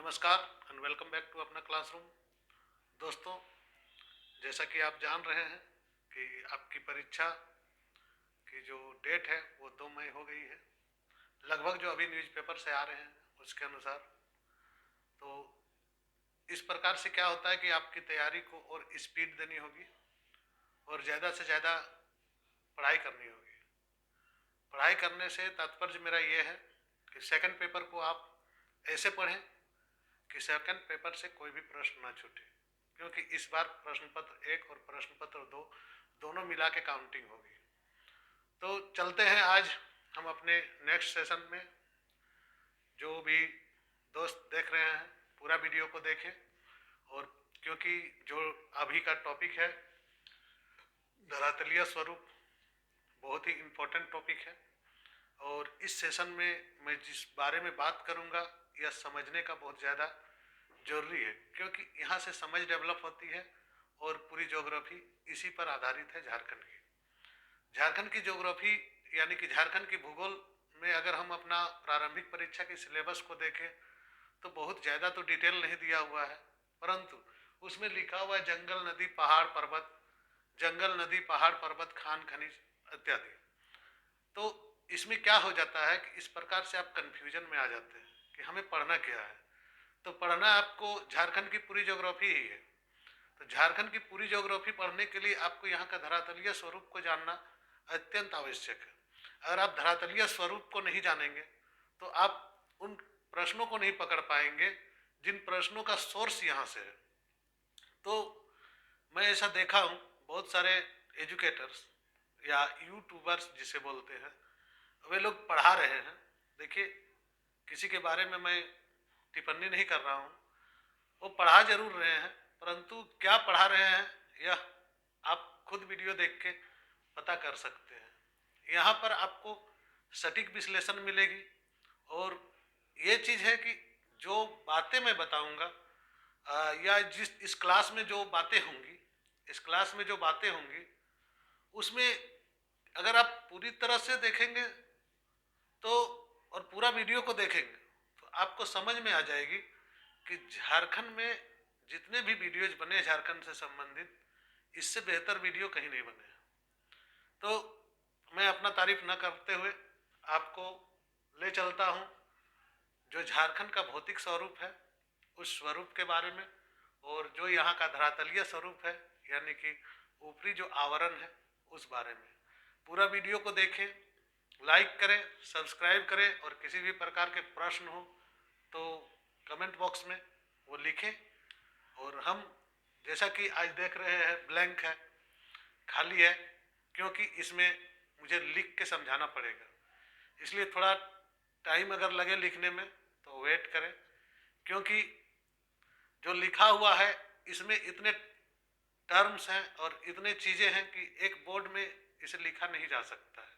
नमस्कार and welcome back to अपना classroom. दोस्तों, जैसा कि आप जान रहे हैं कि आपकी परीक्षा की जो डेट है वो 2 मई हो गई है। लगभग जो अभी न्यूज़पेपर से आ रहे हैं उसके अनुसार। तो इस प्रकार से क्या होता है कि आपकी तैयारी को और स्पीड देनी होगी और ज़्यादा से ज़्यादा पढ़ाई करनी होगी। पढ़ाई करने से तात्पर्य मेरा ये है कि सेकंड पेपर को आप ऐसे पढ़ें कि सेकंड पेपर से कोई भी प्रश्न ना छूटे, क्योंकि इस बार प्रश्न पत्र 1 और प्रश्न पत्र 2 दोनों मिला के काउंटिंग होगी। तो चलते हैं आज हम अपने नेक्स्ट सेशन में। जो भी दोस्त देख रहे हैं पूरा वीडियो को देखें, और क्योंकि जो अभी का टॉपिक है धरातलीय स्वरूप बहुत ही इम्पोर्टेंट टॉपिक है। और इस सेशन में मैं जिस बारे में बात करूंगा यह समझने का बहुत ज़्यादा जरूरी है, क्योंकि यहाँ से समझ डेवलप होती है और पूरी ज्योग्राफी इसी पर आधारित है। झारखंड की ज्योग्राफी यानी कि झारखंड की भूगोल में अगर हम अपना प्रारंभिक परीक्षा के सिलेबस को देखें तो बहुत ज़्यादा तो डिटेल नहीं दिया हुआ है, परंतु उसमें लिखा हुआ है जंगल नदी पहाड़ पर्वत खान खनिज इत्यादि। तो इसमें क्या हो जाता है कि इस प्रकार से आप कंफ्यूजन में आ जाते हैं कि हमें पढ़ना क्या है। तो पढ़ना आपको झारखंड की पूरी ज्योग्राफी ही है। तो झारखंड की पूरी ज्योग्राफी पढ़ने के लिए आपको यहाँ का धरातलीय स्वरूप को जानना अत्यंत आवश्यक है। अगर आप धरातलीय स्वरूप को नहीं जानेंगे तो आप उन प्रश्नों को नहीं पकड़ पाएंगे जिन प्रश्नों का सोर्स यहाँ से है। तो मैं ऐसा देखा हूँ, बहुत सारे एजुकेटर्स या यूट्यूबर्स जिसे बोलते हैं, वे लोग पढ़ा रहे हैं। देखिए, किसी के बारे में मैं टिप्पणी नहीं कर रहा हूँ, वो पढ़ा जरूर रहे हैं, परंतु क्या पढ़ा रहे हैं यह आप खुद वीडियो देख के पता कर सकते हैं। यहाँ पर आपको सटीक विश्लेषण मिलेगी। और ये चीज़ है कि जो बातें मैं बताऊंगा या इस क्लास में जो बातें होंगी उसमें अगर आप पूरी तरह से देखेंगे तो और पूरा वीडियो को देखेंगे तो आपको समझ में आ जाएगी कि झारखंड में जितने भी वीडियोज बने झारखंड से संबंधित, इससे बेहतर वीडियो कहीं नहीं बने। तो मैं अपना तारीफ न करते हुए आपको ले चलता हूँ जो झारखंड का भौतिक स्वरूप है उस स्वरूप के बारे में, और जो यहाँ का धरातलीय स्वरूप है यानी कि ऊपरी जो आवरण है उस बारे में। पूरा वीडियो को देखें, लाइक करें, सब्सक्राइब करें, और किसी भी प्रकार के प्रश्न हो तो कमेंट बॉक्स में वो लिखें। और हम जैसा कि आज देख रहे हैं ब्लैंक है, खाली है, क्योंकि इसमें मुझे लिख के समझाना पड़ेगा, इसलिए थोड़ा टाइम अगर लगे लिखने में तो वेट करें, क्योंकि जो लिखा हुआ है इसमें इतने टर्म्स हैं और इतने चीज़ें हैं कि एक बोर्ड में इसे लिखा नहीं जा सकता है।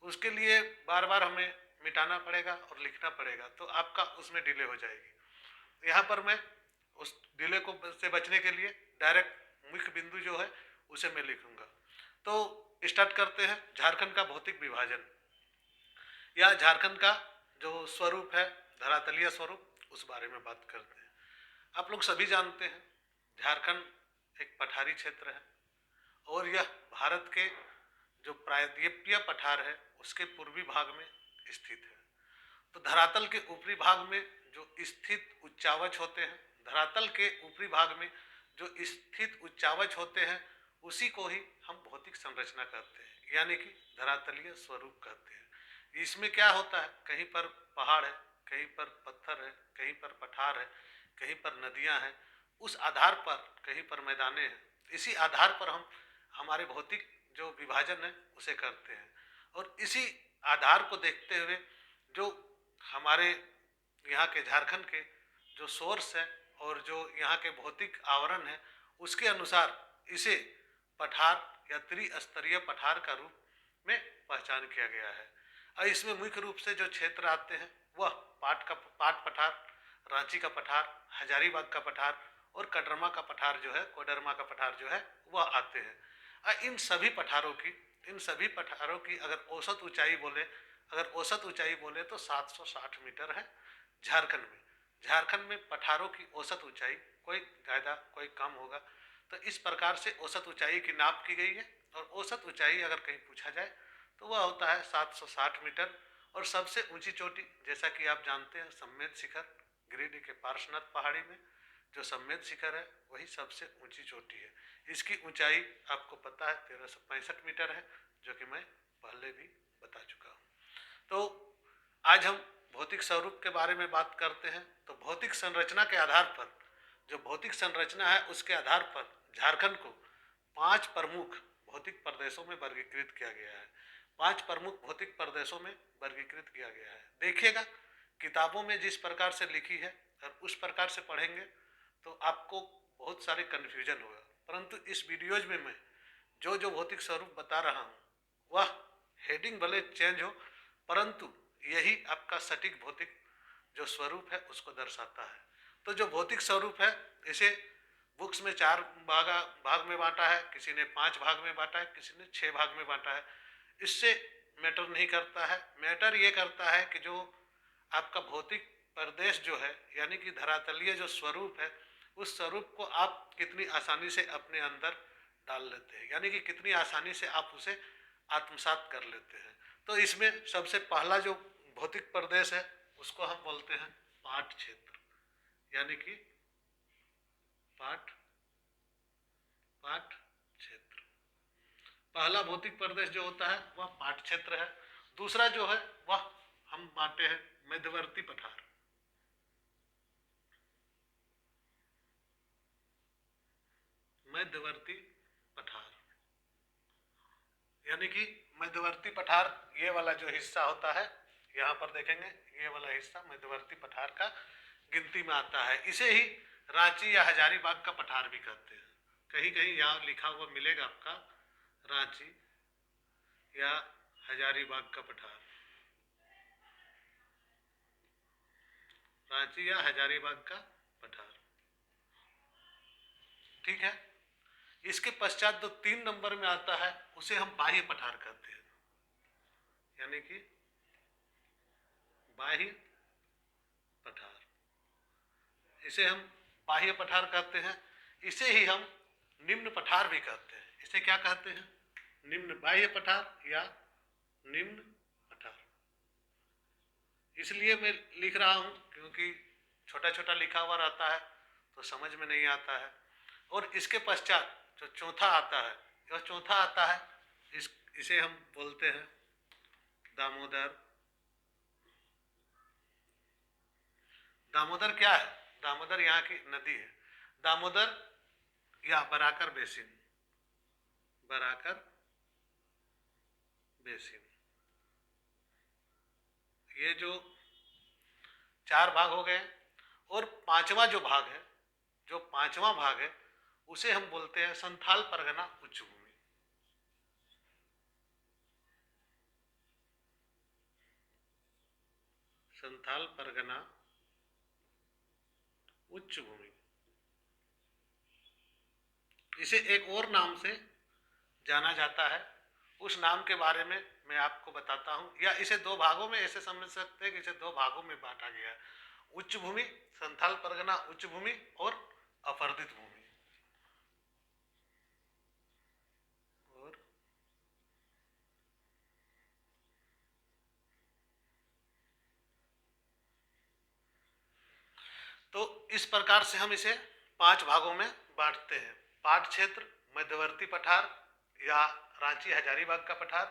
उसके लिए बार बार हमें मिटाना पड़ेगा और लिखना पड़ेगा, तो आपका उसमें डिले हो जाएगी। यहाँ पर मैं उस डिले को से बचने के लिए डायरेक्ट मुख्य बिंदु जो है उसे मैं लिखूंगा। तो स्टार्ट करते हैं झारखंड का भौतिक विभाजन या झारखंड का जो स्वरूप है धरातलीय स्वरूप, उस बारे में बात करते हैं। आप लोग सभी जानते हैं झारखंड एक पठारी क्षेत्र है और यह भारत के जो प्रायद्वीपीय पठार है उसके पूर्वी भाग में स्थित है। तो धरातल के ऊपरी भाग में जो स्थित उच्चावच होते हैं, धरातल के ऊपरी भाग में जो स्थित उच्चावच होते हैं उसी को ही हम भौतिक संरचना कहते हैं, यानी कि धरातलीय स्वरूप कहते हैं। इसमें क्या होता है, कहीं पर पहाड़ है, कहीं पर पत्थर है, कहीं पर पठार है, कहीं पर नदियां हैं, उस आधार पर कहीं पर मैदाने हैं। इसी आधार पर हम हमारे भौतिक जो विभाजन है उसे करते हैं। और इसी आधार को देखते हुए जो हमारे यहाँ के झारखंड के जो सोर्स है और जो यहाँ के भौतिक आवरण है उसके अनुसार इसे पठार या त्रिस्तरीय पठार का रूप में पहचान किया गया है। और इसमें मुख्य रूप से जो क्षेत्र आते हैं वह पाट पठार, रांची का पठार, हजारीबाग का पठार और कोडरमा का पठार जो है वह आते हैं। इन सभी पठारों की अगर औसत ऊंचाई बोले तो 760 मीटर है झारखंड में। झारखंड में पठारों की औसत ऊंचाई कोई ज़्यादा कोई कम होगा। तो इस प्रकार से औसत ऊंचाई की नाप की गई है और औसत ऊंचाई अगर कहीं पूछा जाए तो वह होता है 760 मीटर। और सबसे ऊंची चोटी जैसा कि आप जानते हैं सम्मेद शिखर, गिरिडीह के पार्श्वनाथ पहाड़ी में जो सम्मेद शिखर है वही सबसे ऊंची चोटी है। इसकी ऊंचाई आपको पता है 1365 मीटर है, जो कि मैं पहले भी बता चुका हूँ। तो आज हम भौतिक स्वरूप के बारे में बात करते हैं। तो भौतिक संरचना के आधार पर, जो भौतिक संरचना है उसके आधार पर झारखंड को 5 प्रमुख भौतिक प्रदेशों में वर्गीकृत किया गया है। 5 प्रमुख भौतिक प्रदेशों में वर्गीकृत किया गया है। देखिएगा किताबों में जिस प्रकार से लिखी है और उस प्रकार से पढ़ेंगे तो आपको बहुत सारे कन्फ्यूजन होगा, परंतु इस वीडियोज में मैं जो जो भौतिक स्वरूप बता रहा हूँ वह हेडिंग भले चेंज हो, परंतु यही आपका सटीक भौतिक जो स्वरूप है उसको दर्शाता है। तो जो भौतिक स्वरूप है इसे बुक्स में 4 भाग में बांटा है, किसी ने 5 भाग में बांटा है, किसी ने 6 भाग में बांटा है। इससे मैटर नहीं करता है। मैटर ये करता है कि जो आपका भौतिक प्रदेश जो है यानी कि धरातलीय जो स्वरूप है उस स्वरूप को आप कितनी आसानी से अपने अंदर डाल लेते हैं, यानी कि कितनी आसानी से आप उसे आत्मसात कर लेते हैं। तो इसमें सबसे पहला जो भौतिक प्रदेश है उसको हम बोलते हैं पाट क्षेत्र, यानी कि पाट क्षेत्र। पहला भौतिक प्रदेश जो होता है वह पाट क्षेत्र है। दूसरा जो है वह हम बांटे हैं मध्यवर्ती पठार। मध्यवर्ती पठार यानी कि मध्यवर्ती पठार ये वाला जो हिस्सा होता है, यहाँ पर देखेंगे ये वाला हिस्सा मध्यवर्ती पठार का गिनती में आता है। इसे ही रांची या हजारीबाग का पठार भी कहते हैं। कहीं कहीं यहाँ लिखा हुआ मिलेगा आपका रांची या हजारीबाग का पठार, रांची या हजारीबाग का पठार, ठीक है। इसके पश्चात जो 3 नंबर में आता है उसे हम बाह्य पठार कहते हैं, यानी कि बाह्य पठार, इसे हम बाह्य पठार कहते हैं। इसे ही हम निम्न पठार भी कहते हैं। इसे क्या कहते हैं? निम्न बाह्य पठार या निम्न पठार। इसलिए मैं लिख रहा हूं क्योंकि छोटा छोटा लिखा हुआ रहता है तो समझ में नहीं आता है। और इसके पश्चात जो चौथा आता है, जो चौथा आता है इसे हम बोलते हैं दामोदर। दामोदर क्या है? दामोदर यहाँ की नदी है। दामोदर या बराकर बेसिन, बराकर बेसिन, ये जो 4 भाग हो गए। और 5वां जो भाग है, जो 5वां भाग है उसे हम बोलते हैं संथाल परगना उच्च भूमि। संथाल परगना उच्च भूमि। इसे एक और नाम से जाना जाता है, उस नाम के बारे में मैं आपको बताता हूं। या इसे 2 भागों में ऐसे समझ सकते हैं कि इसे 2 भागों में बांटा गया है, उच्च भूमि, संथाल परगना उच्च भूमि और अपर्दित भूमि। और तो इस प्रकार से हम इसे 5 भागों में बांटते हैं। पाट क्षेत्र, मध्यवर्ती पठार या रांची हजारीबाग का पठार,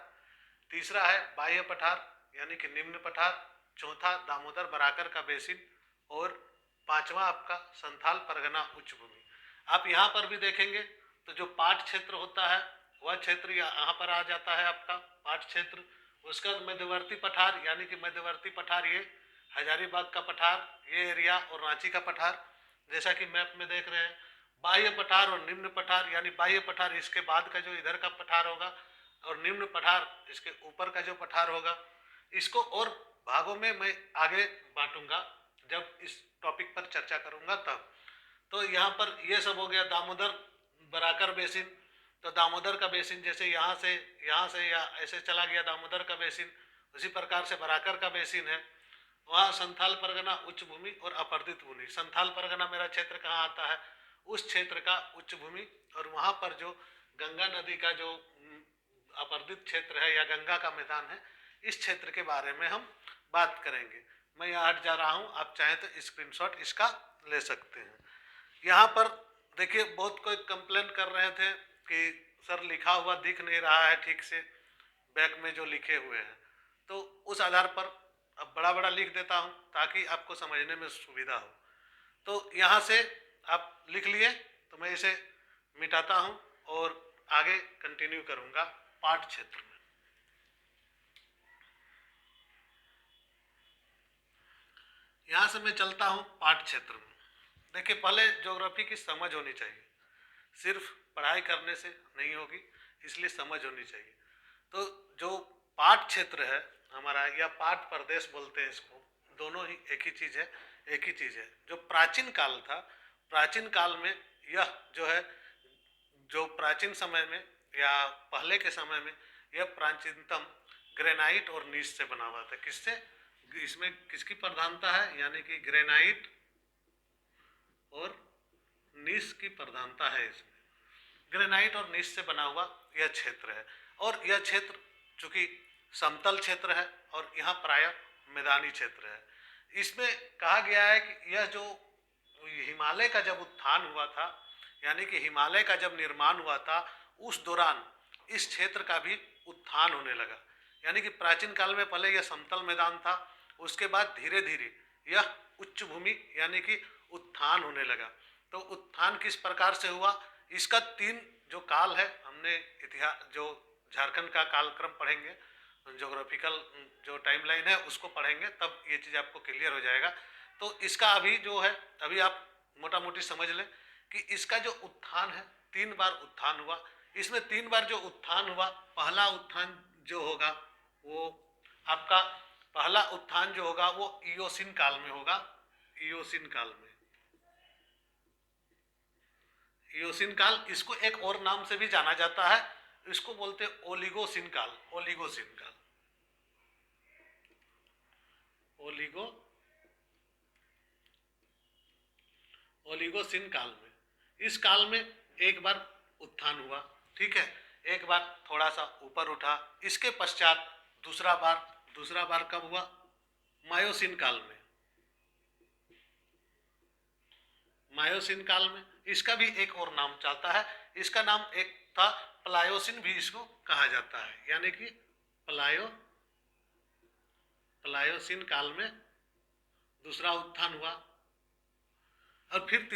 तीसरा है बाह्य पठार यानी कि निम्न पठार, चौथा दामोदर बराकर का बेसिन और 5वां आपका संथाल परगना उच्च भूमि। आप यहाँ पर भी देखेंगे तो जो पाट क्षेत्र होता है वह क्षेत्र यहाँ पर आ जाता है आपका पाट क्षेत्र। उसका मध्यवर्ती पठार यानी कि मध्यवर्ती पठार ये हजारीबाग का पठार, ये एरिया और रांची का पठार जैसा कि मैप में देख रहे हैं। बाह्य पठार और निम्न पठार यानी बाह्य पठार इसके बाद का जो इधर का पठार होगा और निम्न पठार इसके ऊपर का जो पठार होगा। इसको और भागों में मैं आगे बांटूंगा जब इस टॉपिक पर चर्चा करूंगा तब। तो यहाँ पर ये सब हो गया दामोदर बराकर बेसिन। तो दामोदर का बेसिन जैसे यहाँ से या ऐसे चला गया दामोदर का बेसिन, उसी प्रकार से बराकर का बेसिन है। वहाँ संथाल परगना उच्च भूमि और अपर्दित भूमि। संथाल परगना मेरा क्षेत्र कहाँ आता है, उस क्षेत्र का उच्च भूमि, और वहाँ पर जो गंगा नदी का जो अपर्दित क्षेत्र है या गंगा का मैदान है, इस क्षेत्र के बारे में हम बात करेंगे। मैं यहाँ हट जा रहा हूँ, आप चाहें तो स्क्रीनशॉट इसका ले सकते हैं। यहाँ पर देखिए, बहुत कोई कंप्लेन कर रहे थे कि सर लिखा हुआ दिख नहीं रहा है ठीक से, बैक में जो लिखे हुए हैं, तो उस आधार पर अब बड़ा बड़ा लिख देता हूँ ताकि आपको समझने में सुविधा हो। तो यहाँ से आप लिख लिए, तो मैं इसे मिटाता हूँ और आगे कंटिन्यू करूँगा पाठ क्षेत्र में। यहाँ से मैं चलता हूँ पाठ क्षेत्र में। देखिए, पहले ज्योग्राफी की समझ होनी चाहिए, सिर्फ पढ़ाई करने से नहीं होगी, इसलिए समझ होनी चाहिए। तो जो पाठ क्षेत्र है हमारा, या पाठ प्रदेश बोलते हैं इसको, दोनों ही एक ही चीज़ है, एक ही चीज़ है। जो प्राचीन काल था, प्राचीन काल में यह जो है, जो प्राचीन समय में या पहले के समय में, यह प्राचीनतम ग्रेनाइट और नीस से बना हुआ था। किससे? इसमें किसकी प्रधानता है, यानी कि ग्रेनाइट और नीस की प्रधानता है। इसमें ग्रेनाइट और नीस से बना हुआ यह क्षेत्र है, और यह क्षेत्र चूंकि समतल क्षेत्र है और यहाँ प्राय मैदानी क्षेत्र है। इसमें कहा गया है कि यह जो हिमालय का जब उत्थान हुआ था, यानी कि हिमालय का जब निर्माण हुआ था, उस दौरान इस क्षेत्र का भी उत्थान होने लगा। यानी कि प्राचीन काल में पहले यह समतल मैदान था, उसके बाद धीरे धीरे यह उच्च भूमि यानी कि उत्थान होने लगा। तो उत्थान किस प्रकार से हुआ, इसका 3 जो काल है, हमने इतिहास जो झारखंड का कालक्रम पढ़ेंगे, ज्योग्राफिकल जो टाइमलाइन है उसको पढ़ेंगे, तब ये चीज़ आपको क्लियर हो जाएगा। तो इसका अभी जो है, अभी आप मोटा मोटी समझ लें कि इसका जो उत्थान है, 3 बार उत्थान हुआ। इसमें 3 बार जो उत्थान हुआ, पहला उत्थान जो होगा वो आपका, पहला उत्थान जो होगा वो इयोसिन काल में होगा। इयोसिन काल में, इयोसिन काल, इसको एक और नाम से भी जाना जाता है, इसको बोलते ओलिगोसिन काल। ओलिगोसिन काल, ओलिगो ओलिगोसिन काल में, इस काल में एक बार उत्थान हुआ, ठीक है, एक बार थोड़ा सा ऊपर उठा। इसके पश्चात दूसरा बार कब हुआ? मायोसिन काल में। मायोसिन काल में इसका भी एक और नाम चलता है, इसका नाम एक था प्लायोसिन, भी इसको कहा जाता है। यानी कि प्लायोसिन काल में दूसरा उत्थान हुआ, और फिर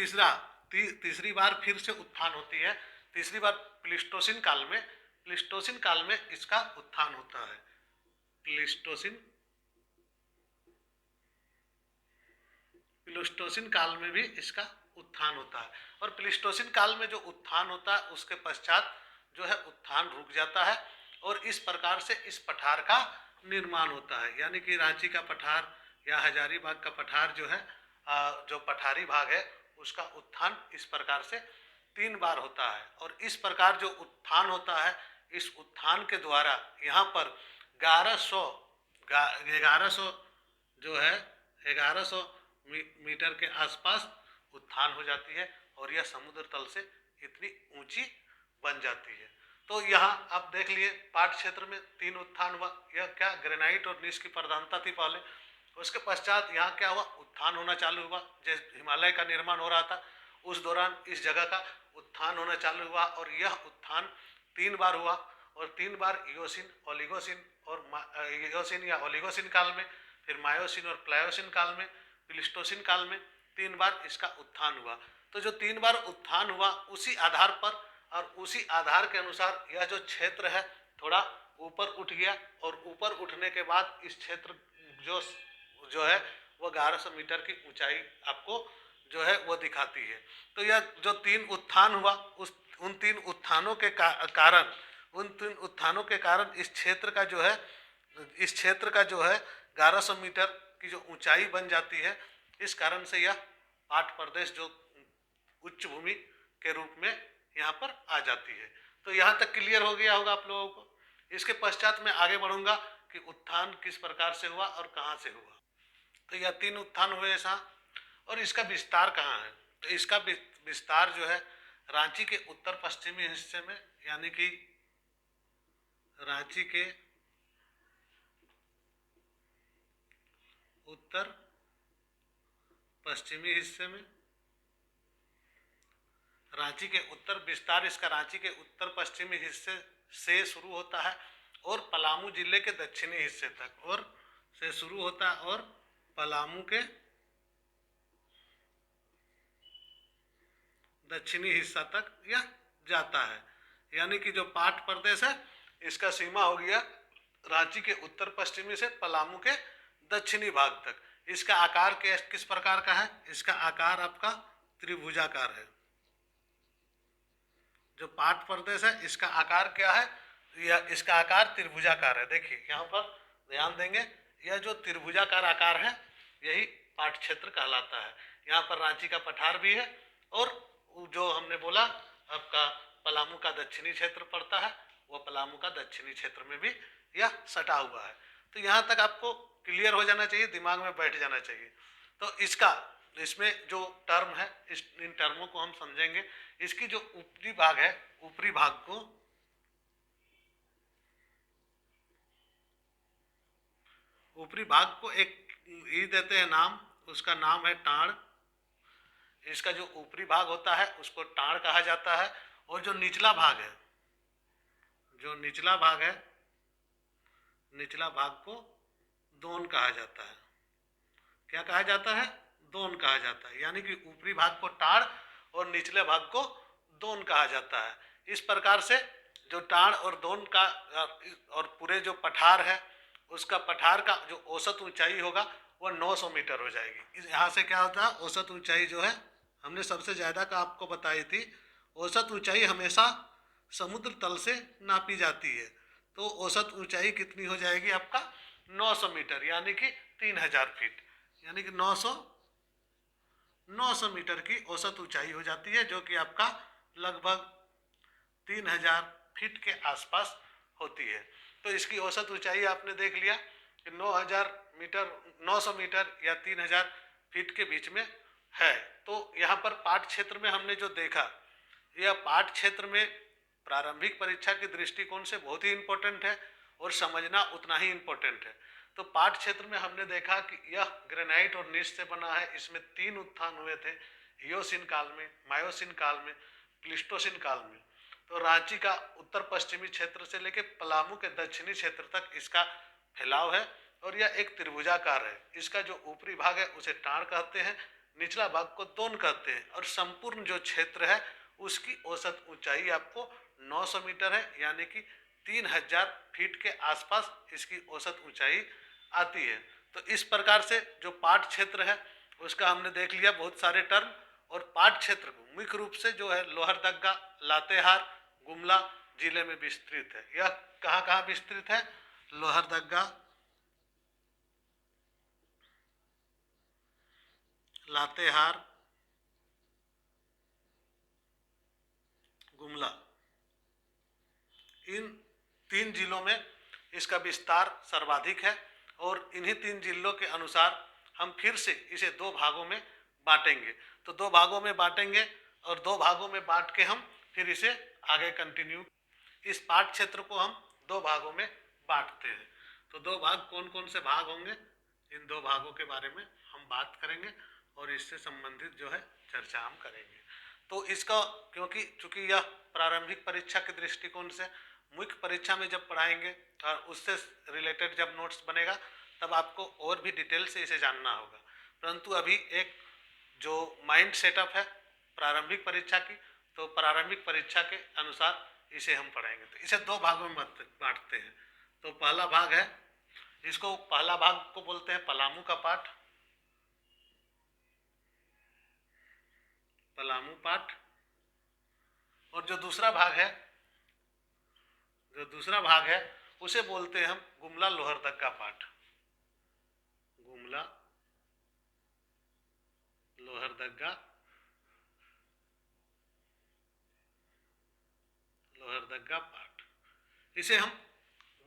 तीसरी बार फिर से उत्थान होती है, तीसरी बार प्लीस्टोसिन काल में। प्लीस्टोसिन काल में इसका उत्थान होता है। प्लीस्टोसिन काल में भी इसका उत्थान होता है, और प्लीस्टोसिन काल में जो उत्थान होता है उसके पश्चात जो है उत्थान रुक जाता है, और इस प्रकार से इस पठार का निर्माण होता है। यानी कि रांची का पठार या हजारीबाग का पठार जो है, जो पठारी भाग है, उसका उत्थान इस प्रकार से 3 बार होता है। और इस प्रकार जो उत्थान होता है, इस उत्थान के द्वारा यहाँ पर 1100 जो है 1100 मीटर के आसपास उत्थान हो जाती है, और यह समुद्र तल से इतनी ऊंची बन जाती है। तो यहाँ आप देख लिए, पाट क्षेत्र में 3 उत्थान हुआ। यह क्या, ग्रेनाइट और नीस की प्रधानता थी पहले, उसके पश्चात यहाँ क्या हुआ, उत्थान होना चालू हुआ। जैसे हिमालय का निर्माण हो रहा था, उस दौरान इस जगह का उत्थान होना चालू हुआ, और यह उत्थान 3 बार हुआ, और 3 बार इयोसिन, ओलिगोसिन और इयोसिन या ओलिगोसिन काल में, फिर मायोसिन और प्लायोसिन काल में, प्लीस्टोसिन काल में 3 बार इसका उत्थान हुआ। तो जो 3 बार उत्थान हुआ, उसी आधार पर और उसी आधार के अनुसार यह जो क्षेत्र है थोड़ा ऊपर उठ गया, और ऊपर उठने के बाद इस क्षेत्र जो जो है वो 1100 मीटर की ऊंचाई आपको जो है वो दिखाती है। तो यह जो 3 उत्थान हुआ, उन 3 उत्थानों के कारण इस क्षेत्र का जो है 1100 मीटर की जो ऊंचाई बन जाती है। इस कारण से यह पाट प्रदेश जो उच्च भूमि के रूप में यहाँ पर आ जाती है। तो यहाँ तक क्लियर हो गया होगा आप लोगों को। इसके पश्चात मैं आगे बढ़ूंगा कि उत्थान किस प्रकार से हुआ और कहाँ से हुआ। तो यह 3 उत्थान हुए ऐसा। और इसका विस्तार कहाँ है? तो इसका विस्तार जो है रांची के उत्तर पश्चिमी हिस्से में, यानी कि रांची के उत्तर पश्चिमी हिस्से में, रांची के उत्तर विस्तार इसका रांची के उत्तर पश्चिमी हिस्से से शुरू होता है और पलामू जिले के दक्षिणी हिस्से तक और से शुरू होता है और पलामू के दक्षिणी हिस्सा तक यह जाता है। यानी कि जो पाट प्रदेश है इसका सीमा हो गया रांची के उत्तर पश्चिमी से पलामू के दक्षिणी भाग तक। इसका आकार किस प्रकार का है? इसका आकार आपका त्रिभुजाकार है। जो पाट प्रदेश है इसका आकार क्या है? इसका आकार त्रिभुजाकार है। देखिए यहाँ पर ध्यान देंगे, यह जो त्रिभुजाकार आकार है यही पाट क्षेत्र कहलाता है। यहाँ पर रांची का पठार भी है और जो हमने बोला आपका पलामू का दक्षिणी क्षेत्र पड़ता है, वह पलामू का दक्षिणी क्षेत्र में भी यह सटा हुआ है। तो यहाँ तक आपको क्लियर हो जाना चाहिए, दिमाग में बैठ जाना चाहिए। तो इसमें जो टर्म है इन टर्मों को हम समझेंगे। इसकी जो ऊपरी भाग है, ऊपरी भाग को एक ई देते हैं नाम, उसका नाम है टाड़। इसका जो ऊपरी भाग होता है उसको टाड़ कहा जाता है। और जो निचला भाग है, निचला भाग को दोन कहा जाता है। क्या कहा जाता है? दोन कहा जाता है। यानी कि ऊपरी भाग को टाड़ और निचले भाग को दोन कहा जाता है। इस प्रकार से जो टाड़ और दोन का और पूरे जो पठार है उसका पठार का जो औसत ऊंचाई होगा वह 900 मीटर हो जाएगी। यहाँ से क्या होता है, औसत ऊंचाई जो है हमने सबसे ज़्यादा का आपको बताई थी। औसत ऊंचाई हमेशा समुद्र तल से नापी जाती है। तो औसत ऊंचाई कितनी हो जाएगी आपका? 900 मीटर, यानी कि 3000 फीट, यानी कि 900 मीटर की औसत ऊंचाई हो जाती है, जो कि आपका लगभग 3000 फीट के आसपास होती है। तो इसकी औसत ऊंचाई आपने देख लिया कि 900 मीटर या 3000 फीट के बीच में है। तो यहाँ पर पाट क्षेत्र में हमने जो देखा, यह पाट क्षेत्र में प्रारंभिक परीक्षा के दृष्टिकोण से बहुत ही इम्पोर्टेंट है और समझना उतना ही इम्पोर्टेंट है। तो पाट क्षेत्र में हमने देखा कि यह ग्रेनाइट और नीच से बना है। इसमें 3 उत्थान हुए थे, इयोसिन काल में, मायोसिन काल में, प्लिस्टोसिन काल में। तो रांची का उत्तर पश्चिमी क्षेत्र से लेकर पलामू के दक्षिणी क्षेत्र तक इसका फैलाव है और यह एक त्रिभुजाकार है। इसका जो ऊपरी भाग है उसे टाड़ कहते हैं, निचला भाग को दोन कहते हैं और संपूर्ण जो क्षेत्र है उसकी औसत ऊंचाई आपको 900 मीटर है, यानी कि 3000 फीट के आसपास इसकी औसत ऊंचाई आती है। तो इस प्रकार से जो पाट क्षेत्र है उसका हमने देख लिया बहुत सारे टर्म। और पाट क्षेत्र को मुख्य रूप से जो है लोहरदगा, लातेहार, गुमला जिले में विस्तृत है। यह कहाँ कहाँ विस्तृत है? लोहरदगा, लातेहार, गुमला, इन 3 जिलों में इसका विस्तार सर्वाधिक है। और इन्हीं 3 जिलों के अनुसार हम फिर से इसे 2 भागों में बांटेंगे। तो 2 भागों में बांटेंगे और 2 भागों में बांट के हम फिर इसे आगे कंटिन्यू। इस पाट क्षेत्र को हम 2 भागों में बांटते हैं। तो 2 भाग कौन कौन से भाग होंगे, इन 2 भागों के बारे में हम बात करेंगे और इससे संबंधित जो है चर्चा हम करेंगे। तो इसका क्योंकि चूंकि यह प्रारंभिक परीक्षा के दृष्टिकोण से मुख्य परीक्षा में जब पढ़ाएंगे और उससे रिलेटेड जब नोट्स बनेगा तब आपको और भी डिटेल से इसे जानना होगा। परंतु अभी एक जो माइंड सेटअप है प्रारंभिक परीक्षा की, तो प्रारंभिक परीक्षा के अनुसार इसे हम पढ़ेंगे। तो इसे 2 भागों में बांटते हैं। तो पहला भाग है, इसको पहला भाग को बोलते हैं पलामू का पाठ, पलामू पाठ। और जो दूसरा भाग है उसे बोलते हैं हम गुमला लोहरदगा पाठ, गुमला लोहरदगा पाठ। इसे हम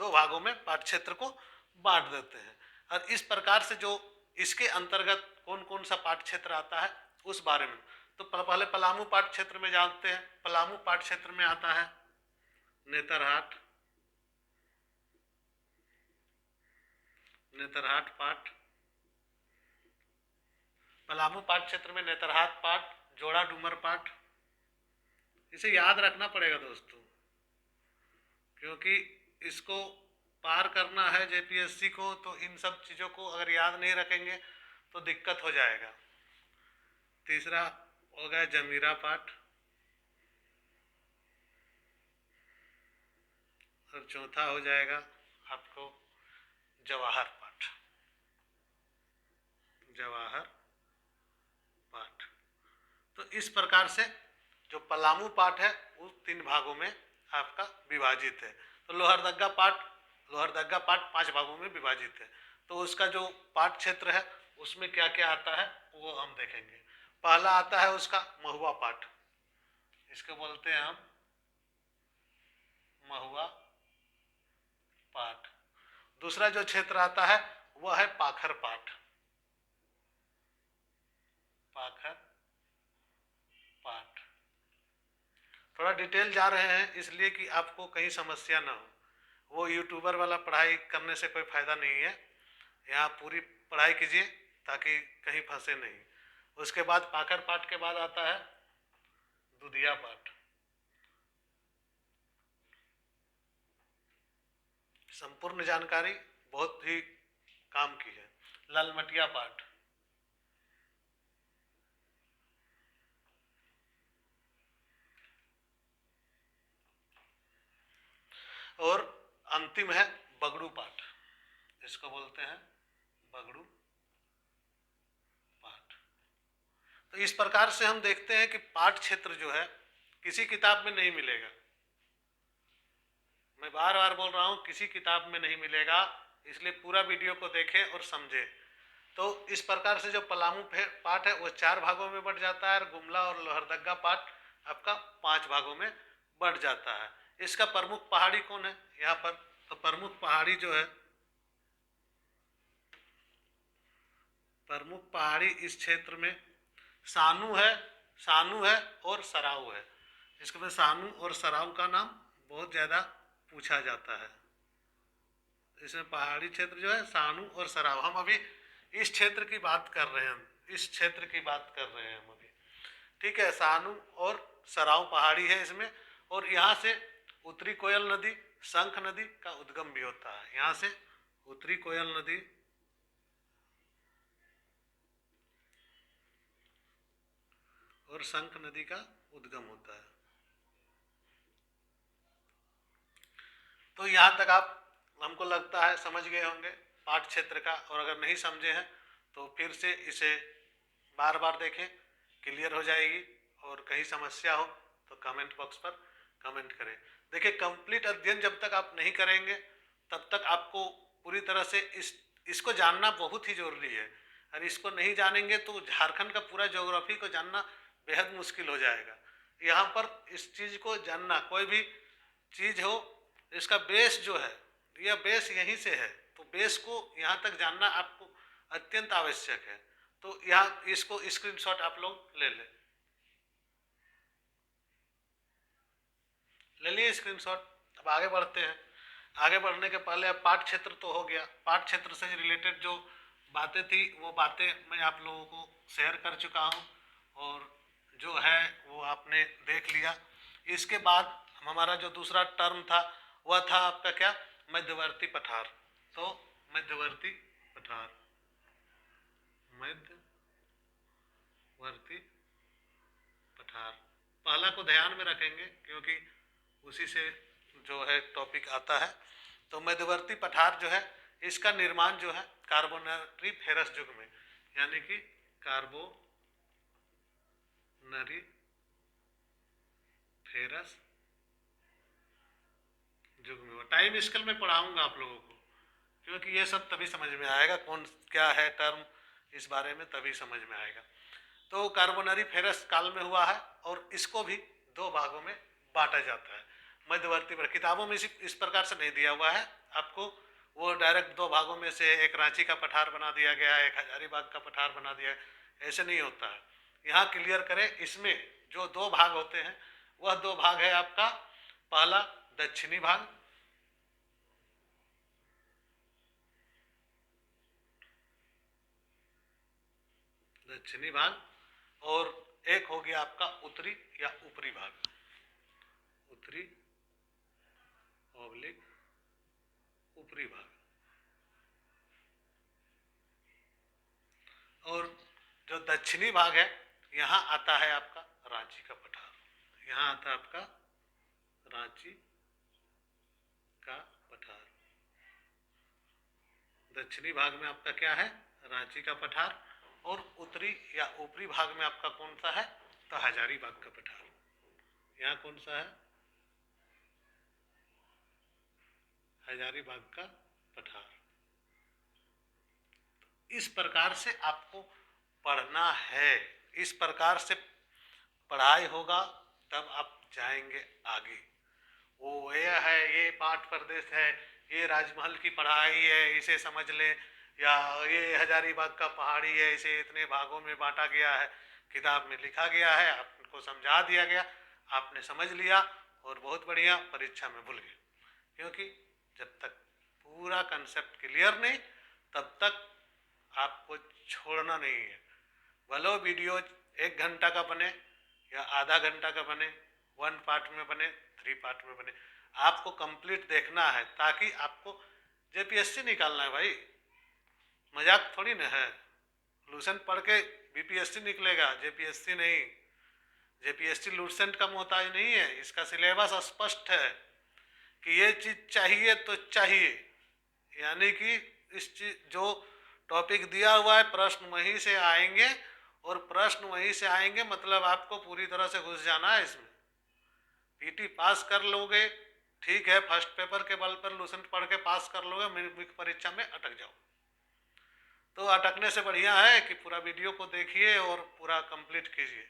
2 भागों में पाठ क्षेत्र को बांट देते हैं। और इस प्रकार से जो इसके अंतर्गत कौन कौन सा पाठ क्षेत्र आता है उस बारे में। तो पहले पलामू पाठ क्षेत्र में जानते हैं। पलामू पाठ क्षेत्र में आता है नेतरहाट, नेतरहाट पाठ। पलामू पाठ क्षेत्र में नेतरहाट पाठ, जोड़ा डूमर पाठ। इसे याद रखना पड़ेगा दोस्तों, क्योंकि इसको पार करना है जेपीएससी को, तो इन सब चीज़ों को अगर याद नहीं रखेंगे तो दिक्कत हो जाएगा। तीसरा हो गया जमीरा पाठ, और चौथा हो जाएगा आपको जवाहर पाठ, जवाहर पाठ। तो इस प्रकार से जो पलामू पाठ है वो 3 भागों में आपका विभाजित है। तो लोहरदग्गा पाठ, लोहरदग्गा पाठ 5 भागों में विभाजित है। तो उसका जो पाठ क्षेत्र है उसमें क्या क्या आता है वो हम देखेंगे। पहला आता है उसका महुआ पाठ, इसको बोलते हैं हम महुआ पाठ। दूसरा जो क्षेत्र आता है वह है पाखर पाठ, पाखर पाठ। थोड़ा डिटेल जा रहे हैं इसलिए कि आपको कहीं समस्या ना हो। वो यूट्यूबर वाला पढ़ाई करने से कोई फायदा नहीं है, यहाँ पूरी पढ़ाई कीजिए ताकि कहीं फंसे नहीं। उसके बाद पाखर पाठ के बाद आता है दुधिया पाठ, संपूर्ण जानकारी बहुत ही काम की है। लालमटिया पाठ, और अंतिम है बगड़ू पाठ, इसको बोलते हैं बगड़ू पाठ। तो इस प्रकार से हम देखते हैं कि पाठ क्षेत्र जो है किसी किताब में नहीं मिलेगा। मैं बार बार बोल रहा हूँ किसी किताब में नहीं मिलेगा, इसलिए पूरा वीडियो को देखें और समझें। तो इस प्रकार से जो पलामू पाठ है वो 4 भागों में बढ़ जाता है, और गुमला और लोहरदग्गा पाठ आपका 5 भागों में बढ़ जाता है। इसका प्रमुख पहाड़ी कौन है यहाँ पर? तो प्रमुख पहाड़ी जो है, प्रमुख पहाड़ी इस क्षेत्र में सानू है, सानू है और सराऊ है। इसके सानू और सराऊ का नाम बहुत ज़्यादा पूछा जाता है। इसमें पहाड़ी क्षेत्र जो है सानू और सराऊ, हम अभी इस क्षेत्र की बात कर रहे हैं, इस क्षेत्र की बात कर रहे हैं हम अभी, ठीक है। सानू और सराऊ पहाड़ी है इसमें, और यहाँ से उत्तरी कोयल नदी, शंख नदी का उद्गम भी होता है। यहाँ से उत्तरी कोयल नदी और शंख नदी का उद्गम होता है। तो यहाँ तक आप, हमको लगता है, समझ गए होंगे पाठ क्षेत्र का। और अगर नहीं समझे हैं तो फिर से इसे बार बार देखें, क्लियर हो जाएगी। और कहीं समस्या हो तो कमेंट बॉक्स पर कमेंट करें। देखिए, कंप्लीट अध्ययन जब तक आप नहीं करेंगे तब तक आपको पूरी तरह से इसको जानना बहुत ही जरूरी है। और इसको नहीं जानेंगे तो झारखंड का पूरा ज्योग्राफी को जानना बेहद मुश्किल हो जाएगा। यहाँ पर इस चीज़ को जानना, कोई भी चीज़ हो, इसका बेस जो है, यह बेस यहीं से है, तो बेस को यहाँ तक जानना आपको अत्यंत आवश्यक है। तो यहाँ इसको स्क्रीनशॉट आप लोग ले लें, ले लिए स्क्रीनशॉट। अब आगे बढ़ते हैं। आगे बढ़ने के पहले अब पाठ क्षेत्र तो हो गया, पाठ क्षेत्र से रिलेटेड जो बातें थी वो बातें मैं आप लोगों को शेयर कर चुका हूँ, और जो है वो आपने देख लिया। इसके बाद हमारा जो दूसरा टर्म था वह था आपका क्या? मध्यवर्ती पठार। तो मध्यवर्ती पठार, मध्यवर्ती पठार पहला को ध्यान में रखेंगे क्योंकि उसी से जो है टॉपिक आता है। तो मध्यवर्ती पठार जो है, इसका निर्माण जो है कार्बोनरी फेरस युग में, यानी कि कार्बोनरी फेरस युग में। टाइम स्केल में पढ़ाऊंगा आप लोगों को, क्योंकि ये सब तभी समझ में आएगा कौन क्या है टर्म, इस बारे में तभी समझ में आएगा। तो कार्बोनरी फेरस काल में हुआ है, और इसको भी 2 भागों में बांटा जाता है। मध्यवर्ती पर किताबों में इस प्रकार से नहीं दिया हुआ है, आपको वो डायरेक्ट दो भागों में से एक रांची का पठार बना दिया गया, एक हजारीबाग का पठार बना दिया, ऐसे नहीं होता है। यहाँ क्लियर करें, इसमें जो दो भाग होते हैं वह दो भाग है आपका, पहला दक्षिणी भाग, दक्षिणी भाग, और एक हो गया आपका उत्तरी या ऊपरी भाग, उत्तरी ऑब्लिक ऊपरी भाग। और जो दक्षिणी भाग है, यहाँ आता है आपका रांची का पठार, यहाँ आता है आपका रांची का पठार। दक्षिणी भाग में आपका क्या है, रांची का पठार, और उत्तरी या ऊपरी भाग में आपका कौन सा है, तो हजारीबाग का पठार। यहाँ कौन सा है, हजारीबाग का पठार। इस प्रकार से आपको पढ़ना है, इस प्रकार से पढ़ाई होगा तब आप जाएंगे आगे। वो ये है, ये पाठ प्रदेश है, ये राजमहल की पढ़ाई है, इसे समझ लें, या ये हजारीबाग का पहाड़ी है, इसे इतने भागों में बांटा गया है, किताब में लिखा गया है, आपको समझा दिया गया, आपने समझ लिया और बहुत बढ़िया, परीक्षा में भूल गए। क्योंकि जब तक पूरा कंसेप्ट क्लियर नहीं तब तक आपको छोड़ना नहीं है। भले वीडियो 1 घंटा का बने या आधा घंटा का बने, 1 पार्ट में बने, 3 पार्ट में बने, आपको कंप्लीट देखना है, ताकि आपको जेपीएससी निकालना है भाई, मजाक थोड़ी ना है। लूसेंट पढ़ के बीपीएससी निकलेगा, जेपीएससी नहीं। जेपीएससी लूसेंट का मोहताज नहीं है, इसका सिलेबस स्पष्ट है कि ये चीज़ चाहिए तो चाहिए, यानी कि इस चीज जो टॉपिक दिया हुआ है प्रश्न वहीं से आएंगे, और प्रश्न वहीं से आएंगे मतलब आपको पूरी तरह से घुस जाना है इसमें। पीटी पास कर लोगे ठीक है, फर्स्ट पेपर के बल पर लूसेंट पढ़ के पास कर लोगे, मुख्य परीक्षा में अटक जाओ तो अटकने से बढ़िया है कि पूरा वीडियो को देखिए और पूरा कंप्लीट कीजिए।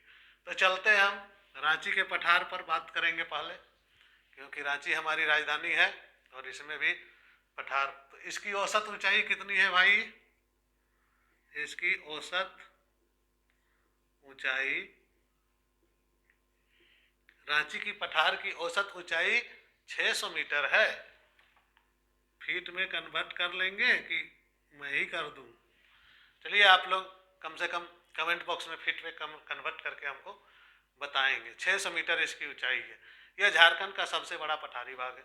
तो चलते हैं, हम रांची के पठार पर बात करेंगे पहले, क्योंकि रांची हमारी राजधानी है और इसमें भी पठार। तो इसकी औसत ऊंचाई कितनी है भाई, इसकी औसत ऊंचाई, रांची की पठार की औसत ऊंचाई 600 मीटर है। फीट में कन्वर्ट कर लेंगे कि मैं ही कर दूं, चलिए आप लोग कम से कम कमेंट बॉक्स में फीट में कन्वर्ट करके हमको बताएंगे। 600 मीटर इसकी ऊंचाई है। यह झारखंड का सबसे बड़ा पठारी भाग है,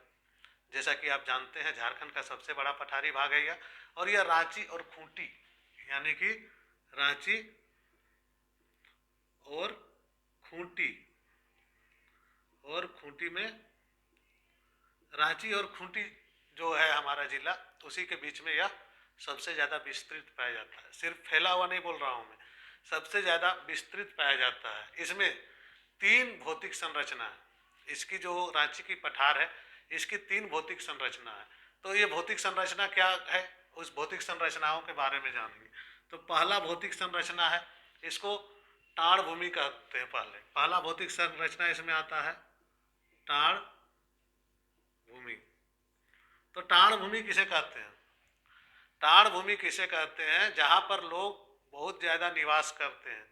जैसा कि आप जानते हैं झारखंड का सबसे बड़ा पठारी भाग है यह। और यह रांची और खूंटी, यानी कि रांची और खूंटी, और खूंटी में, रांची और खूंटी जो है हमारा जिला, उसी के बीच में यह सबसे ज़्यादा विस्तृत पाया जाता है। सिर्फ फैला हुआ नहीं बोल रहा हूँ मैं, सबसे ज़्यादा विस्तृत पाया जाता है। इसमें 3 भौतिक संरचना है। इसकी जो रांची की पठार है, इसकी 3 भौतिक संरचना है। तो ये भौतिक संरचना क्या है, उस भौतिक संरचनाओं के बारे में जानेंगे। तो पहला भौतिक संरचना है, इसको टाढ़ भूमि कहते हैं। पहला भौतिक संरचना इसमें आता है टाढ़ भूमि। तो टाढ़ भूमि किसे कहते हैं, टाढ़ भूमि किसे कहते हैं, जहाँ पर लोग बहुत ज़्यादा निवास करते हैं।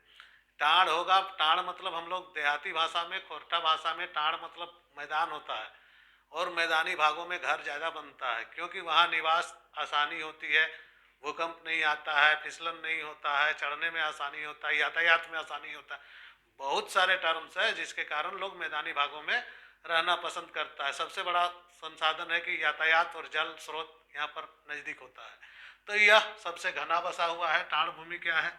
टाढ़ होगा, टाढ़ मतलब हम लोग देहाती भाषा में, खोरठा भाषा में टाढ़ मतलब मैदान होता है, और मैदानी भागों में घर ज़्यादा बनता है, क्योंकि वहाँ निवास आसानी होती है, भूकंप नहीं आता है, फिसलन नहीं होता है, चढ़ने में आसानी होता है, यातायात में आसानी होता है। बहुत सारे टर्म्स है जिसके कारण लोग मैदानी भागों में रहना पसंद करता है। सबसे बड़ा संसाधन है कि यातायात और जल स्रोत यहाँ पर नज़दीक होता है। तो यह सबसे घना बसा हुआ है। टाढ़ भूमि क्या है,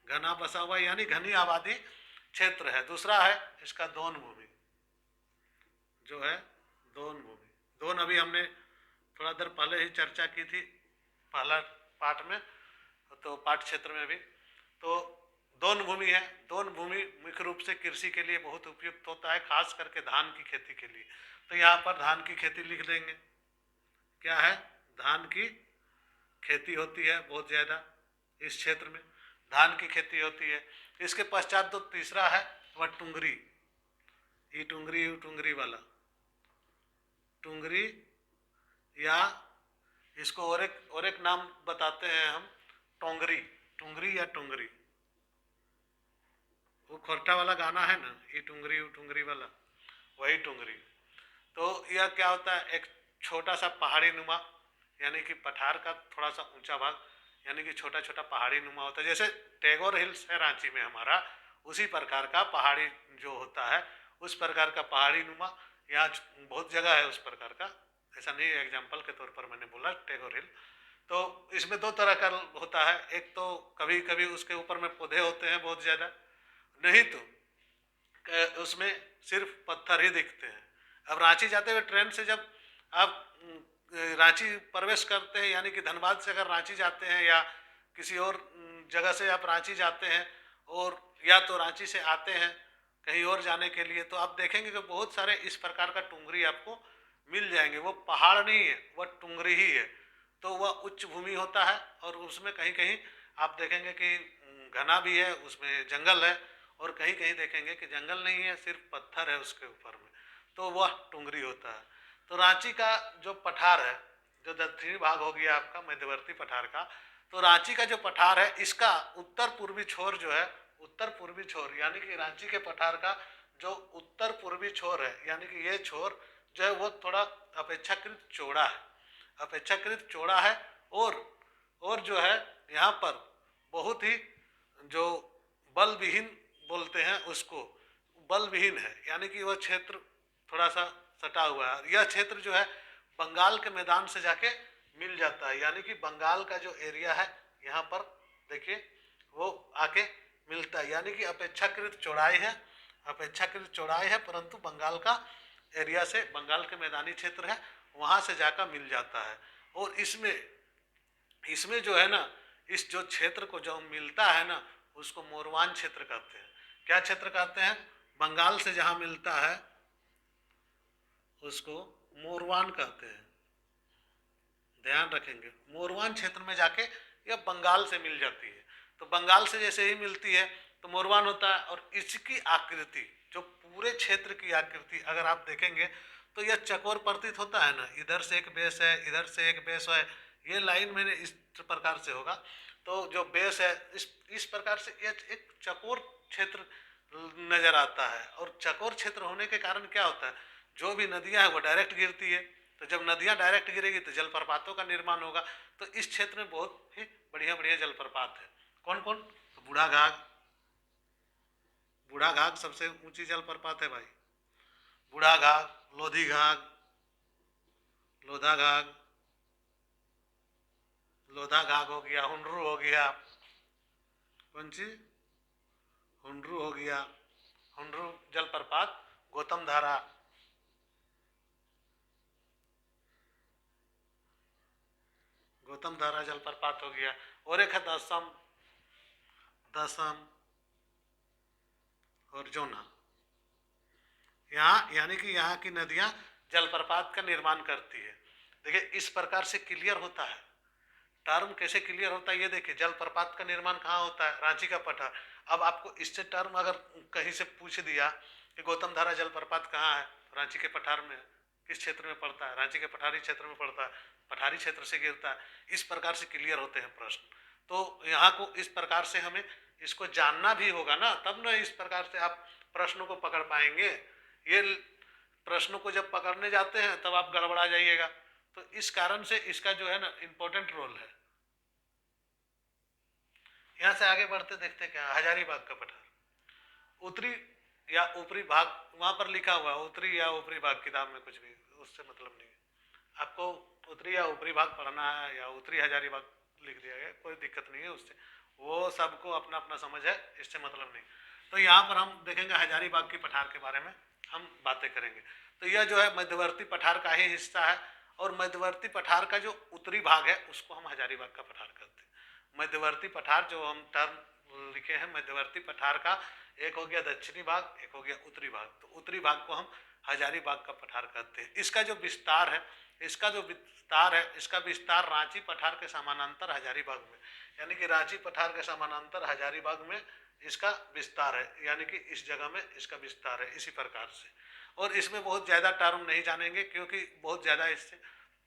घना बसा हुआ यानी घनी आबादी क्षेत्र है। दूसरा है इसका दोन भूमि, जो है दोन भूमि। दोन अभी हमने थोड़ा देर पहले ही चर्चा की थी पहला पाठ में, तो पाठ क्षेत्र में भी। तो दोन भूमि है। दोन भूमि मुख्य रूप से कृषि के लिए बहुत उपयुक्त होता है, खास करके धान की खेती के लिए। तो यहाँ पर धान की खेती लिख देंगे, क्या है, धान की खेती होती है बहुत ज़्यादा इस क्षेत्र में, धान की खेती होती है। इसके पश्चात तो तीसरा है वह टुंगरी, ई टुंगरी, यू टुंगरी वाला टुंगरी, या इसको और एक नाम बताते हैं हम, टोंगरी, टुंगरी या टुंगरी। वो खोरटा वाला गाना है ना, ये टुंगरी वो टुंगरी वाला, वही टुंगरी। तो यह क्या होता है, एक छोटा सा पहाड़ी नुमा, यानी कि पठार का थोड़ा सा ऊंचा भाग, यानी कि छोटा छोटा पहाड़ी नुमा होता है। जैसे टैगोर हिल्स है रांची में हमारा, उसी प्रकार का पहाड़ी जो होता है, उस प्रकार का पहाड़ी नुमा यहाँ बहुत जगह है उस प्रकार का। ऐसा नहीं, एग्जाम्पल के तौर पर मैंने बोला टैगोर हिल। तो इसमें दो तरह का होता है, एक तो कभी कभी उसके ऊपर में पौधे होते हैं बहुत ज़्यादा, नहीं तो उसमें सिर्फ पत्थर ही दिखते हैं। अब रांची जाते हुए ट्रेन से जब आप रांची प्रवेश करते हैं, यानी कि धनबाद से अगर रांची जाते हैं या किसी और जगह से आप रांची जाते हैं, और या तो रांची से आते हैं कहीं और जाने के लिए, तो आप देखेंगे कि बहुत सारे इस प्रकार का टुंगरी आपको मिल जाएंगे। वो पहाड़ नहीं है, वह टुंगरी ही है। तो वह उच्च भूमि होता है, और उसमें कहीं कहीं आप देखेंगे कि घना भी है, उसमें जंगल है, और कहीं कहीं देखेंगे कि जंगल नहीं है, सिर्फ पत्थर है उसके ऊपर में, तो वह टुंगरी होता है। तो रांची का जो पठार है, जो दक्षिणी भाग हो गया आपका मध्यवर्ती पठार का, तो रांची का जो पठार है, इसका उत्तर पूर्वी छोर जो है, उत्तर पूर्वी छोर यानी कि रांची के पठार का जो उत्तर पूर्वी छोर है, यानी कि ये छोर जो है वो थोड़ा अपेक्षाकृत चौड़ा है, अपेक्षाकृत चौड़ा है। और जो है यहाँ पर बहुत ही जो बल विहीन बोलते हैं उसको, बल विहीन है, यानी कि वह क्षेत्र थोड़ा सा सटा हुआ है। यह क्षेत्र जो है बंगाल के मैदान से जाके मिल जाता है, यानी कि बंगाल का जो एरिया है यहाँ पर देखिए वो आके मिलता है, यानी कि अपेक्षाकृत चौड़ाई है, अपेक्षाकृत चौड़ाई है, परंतु बंगाल का एरिया से, बंगाल के मैदानी क्षेत्र है वहाँ से जाकर मिल जाता है। और इसमें इसमें जो है ना, इस जो क्षेत्र को जो मिलता है ना, उसको मोरवान क्षेत्र कहते हैं। क्या क्षेत्र कहते हैं? बंगाल से जहाँ मिलता है उसको मोरवान कहते हैं, ध्यान रखेंगे। मोरवान क्षेत्र में जाके यह बंगाल से मिल जाती है, तो बंगाल से जैसे ही मिलती है तो मोरवान होता है। और इसकी आकृति, जो पूरे क्षेत्र की आकृति अगर आप देखेंगे तो यह चकोर प्रतीत होता है ना, इधर से एक बेस है, इधर से एक बेस है, ये लाइन मैंने इस प्रकार से होगा, तो जो बेस है इस प्रकार से यह एक चकोर क्षेत्र नजर आता है। और चकोर क्षेत्र होने के कारण क्या होता है, जो भी नदियां हैं वो डायरेक्ट गिरती है, तो जब नदियां डायरेक्ट गिरेगी तो जलप्रपातों का निर्माण होगा। तो इस क्षेत्र में बहुत ही बढ़िया बढ़िया जलप्रपात है। कौन कौन? तो बूढ़ा घाघ, बूढ़ा घाघ सबसे ऊंची जलप्रपात है भाई, बूढ़ा घाघ, लोधी घाघ, लोधा घाघ, लोधा घाघ हो गया, हुंडरू हो गया, कौन सी? हुंडरू हो गया, हुंडरू जलप्रपात, गौतम धारा, गौतम धारा जलप्रपात हो गया। और एक है दसम, दसम और जोना। यहाँ यानी कि यहाँ की नदियाँ जलप्रपात का निर्माण करती है। देखिए इस प्रकार से क्लियर होता है, टर्म कैसे क्लियर होता है ये देखिए। जलप्रपात का निर्माण कहाँ होता है? रांची का पठार। अब आपको इससे टर्म अगर कहीं से पूछ दिया कि गौतम धारा जलप्रपात कहाँ है, रांची के पठार में, किस क्षेत्र में पड़ता है? रांची के पठारी क्षेत्र में पड़ता है, पठारी क्षेत्र से गिरता है। इस प्रकार से क्लियर होते हैं प्रश्न। तो यहाँ को इस प्रकार से हमें इसको जानना भी होगा ना, तब ना इस प्रकार से आप प्रश्नों को पकड़ पाएंगे। ये प्रश्नों को जब पकड़ने जाते हैं तब आप गड़बड़ा जाइएगा। तो इस कारण से इसका जो है ना इम्पोर्टेंट रोल है। यहाँ से आगे बढ़ते देखते क्या, हजारीबाग का पठार, उत्तरी या ऊपरी भाग, वहां पर लिखा हुआ उत्तरी या ऊपरी भाग, किताब में कुछ भी उससे मतलब नहीं है। आपको उत्तरी या ऊपरी भाग पढ़ना है या उत्तरी हजारीबाग लिख दिया गया, कोई दिक्कत नहीं है उससे, वो सबको अपना अपना समझ है, इससे मतलब नहीं। तो यहाँ पर हम देखेंगे हजारीबाग की पठार के बारे में हम बातें करेंगे। तो यह जो है मध्यवर्ती पठार का ही हिस्सा है, और मध्यवर्ती पठार का जो उत्तरी भाग है उसको हम हजारीबाग का पठार कहते हैं। मध्यवर्ती पठार जो हम टर्म लिखे हैं मध्यवर्ती पठार का, एक हो गया दक्षिणी भाग, एक हो गया उत्तरी भाग। तो उत्तरी भाग को हम हजारीबाग का पठार कहते हैं। इसका जो विस्तार है, इसका विस्तार रांची पठार के समानांतर हजारीबाग में, यानी कि रांची पठार के समानांतर हजारीबाग में इसका विस्तार है, यानी कि इस जगह में इसका विस्तार है इसी प्रकार से। और इसमें बहुत ज़्यादा टर्म नहीं जानेंगे क्योंकि बहुत ज़्यादा इससे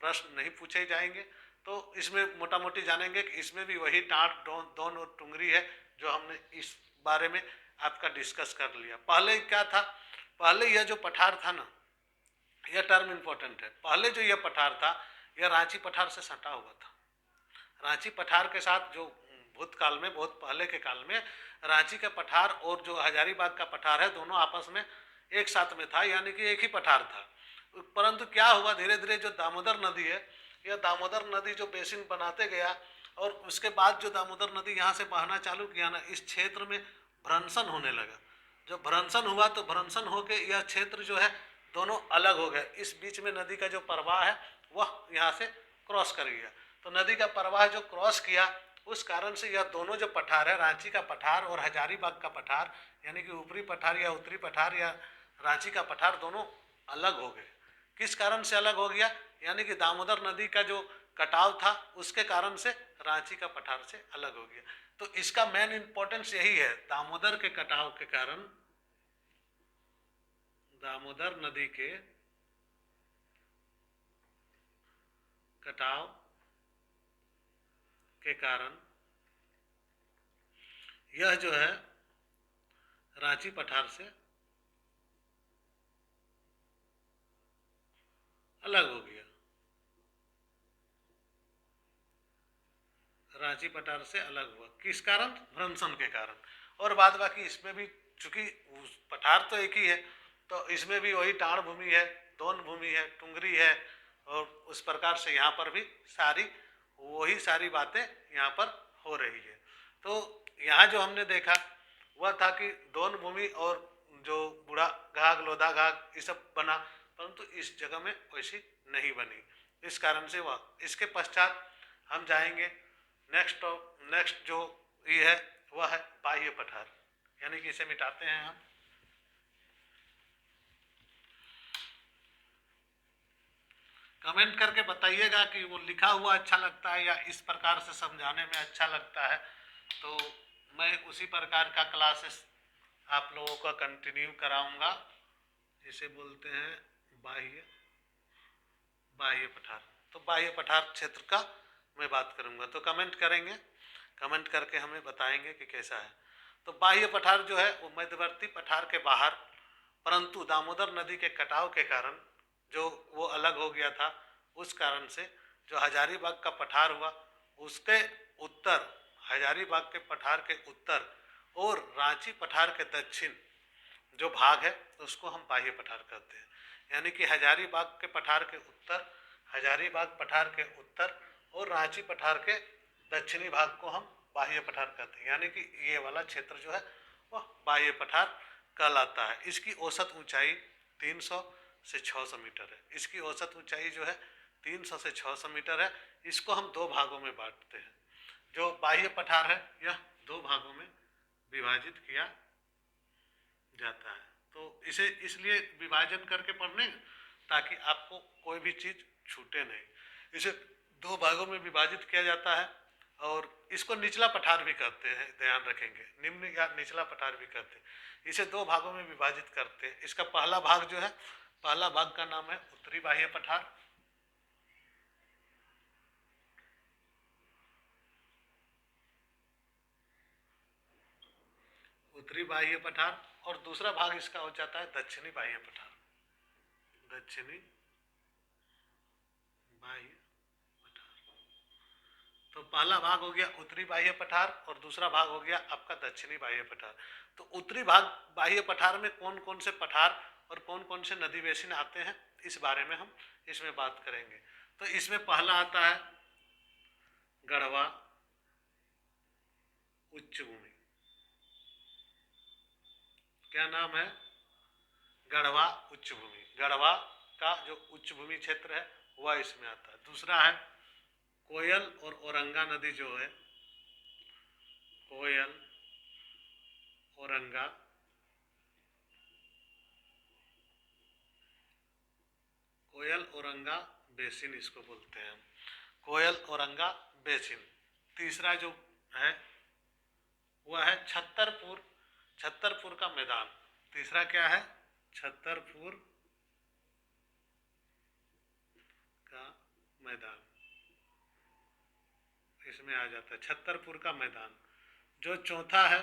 प्रश्न नहीं पूछे जाएंगे। तो इसमें मोटा मोटी जानेंगे कि इसमें भी वही टाट दोन और टुंगरी है जो हमने इस बारे में आपका डिस्कस कर लिया। पहले क्या था, पहले यह जो पठार था ना, यह टर्म इंपॉर्टेंट है। पहले जो यह पठार था यह रांची पठार से सटा हुआ था। रांची पठार के साथ जो भूतकाल में, बहुत पहले के काल में रांची का पठार और जो हजारीबाग का पठार है दोनों आपस में एक साथ में था, यानी कि एक ही पठार था। परंतु क्या हुआ, धीरे धीरे जो दामोदर नदी है, यह दामोदर नदी जो बेसिन बनाते गया और उसके बाद जो दामोदर नदी यहाँ से बहना चालू किया ना, इस क्षेत्र में भ्रंशन होने लगा। जब भ्रंशन हुआ तो भ्रंशन होके यह क्षेत्र जो है दोनों अलग हो गए। इस बीच में नदी का जो प्रवाह है वह यहाँ से क्रॉस कर गया। तो नदी का प्रवाह जो क्रॉस किया उस कारण से यह दोनों जो पठार है, रांची का पठार और हजारीबाग का पठार, यानी कि ऊपरी पठार या उत्तरी पठार या रांची का पठार, दोनों अलग हो गए। किस कारण से अलग हो गया, यानी कि दामोदर नदी का जो कटाव था उसके कारण से रांची का पठार से अलग हो गया। तो इसका मेन इंपॉर्टेंस यही है, दामोदर के कटाव के कारण, दामोदर नदी के कटाव के कारण यह जो है रांची पठार से अलग हो गया, रांची पठार से अलग हुआ। किस कारण, भ्रंशन के कारण। और बाद बाकी इसमें भी चूंकि पठार तो एक ही है तो इसमें भी वही टाण भूमि है, दोन भूमि है, टुंगरी है, और उस प्रकार से यहाँ पर भी सारी वही सारी बातें यहाँ पर हो रही है। तो यहाँ जो हमने देखा वह था कि दोन भूमि और जो बूढ़ा घाघ, लोधा घाघ, ये सब बना, परंतु इस जगह में वैसी नहीं बनी। इस कारण से वह, इसके पश्चात हम जाएंगे नेक्स्ट जो ये है वह है बाह्य पठार, यानी कि इसे मिटाते हैं हम। कमेंट करके बताइएगा कि वो लिखा हुआ अच्छा लगता है या इस प्रकार से समझाने में अच्छा लगता है, तो मैं उसी प्रकार का क्लासेस आप लोगों का कंटिन्यू कराऊंगा। इसे बोलते हैं बाह्य पठार। तो बाह्य पठार क्षेत्र का मैं बात करूंगा, तो कमेंट करेंगे, कमेंट करके हमें बताएंगे कि कैसा है। तो बाह्य पठार जो है वो मध्यवर्ती पठार के बाहर, परंतु दामोदर नदी के कटाव के कारण जो वो अलग हो गया था, उस कारण से जो हजारीबाग का पठार हुआ उसके उत्तर, हजारीबाग के पठार के उत्तर और रांची पठार के दक्षिण जो भाग है उसको हम बाह्य पठार कहते हैं। यानी कि हजारीबाग के पठार के उत्तर, हजारीबाग पठार के उत्तर और रांची पठार के दक्षिणी भाग को हम बाह्य पठार कहते हैं। यानी कि ये वाला क्षेत्र जो है वह बाह्य पठार कहलाता है। इसकी औसत ऊंचाई 300 से 600 मीटर है। इसकी औसत ऊंचाई जो है 300 से 600 मीटर है। इसको हम दो भागों में बांटते हैं। जो बाह्य पठार है यह दो भागों में विभाजित किया जाता है। तो इसे इसलिए विभाजन करके पढ़ने ताकि आपको कोई भी चीज़ छूटे नहीं। इसे दो भागों में विभाजित किया जाता है और इसको निचला पठार भी कहते हैं, ध्यान रखेंगे, निम्न या निचला पठार भी कहते हैं। इसे दो भागों में विभाजित करते हैं। इसका पहला भाग जो है, पहला भाग का नाम है उत्तरी बाह्य पठार, उत्तरी बाह्य पठार, और दूसरा भाग इसका हो जाता है दक्षिणी बाह्य पठार, दक्षिणी बाह्य पठार। तो पहला भाग हो गया उत्तरी बाह्य पठार और दूसरा भाग हो गया आपका दक्षिणी बाह्य पठार। तो उत्तरी भाग बाह्य पठार में कौन कौन से पठार और कौन कौन से नदी बेसिन आते हैं इस बारे में हम इसमें बात करेंगे। तो इसमें पहला आता है गढ़वा उच्च भूमि। क्या नाम है, गढ़वा उच्च भूमि। गढ़वा का जो उच्च भूमि क्षेत्र है वह इसमें आता है। दूसरा है कोयल और औरंगा नदी जो है, कोयल औरंगा, कोयल औरंगा बेसिन इसको बोलते हैं, कोयल औरंगा बेसिन। तीसरा जो है वह है छतरपुर, छतरपुर का मैदान। तीसरा क्या है, छतरपुर का मैदान। इसमें आ जाता है छतरपुर का मैदान। जो चौथा है,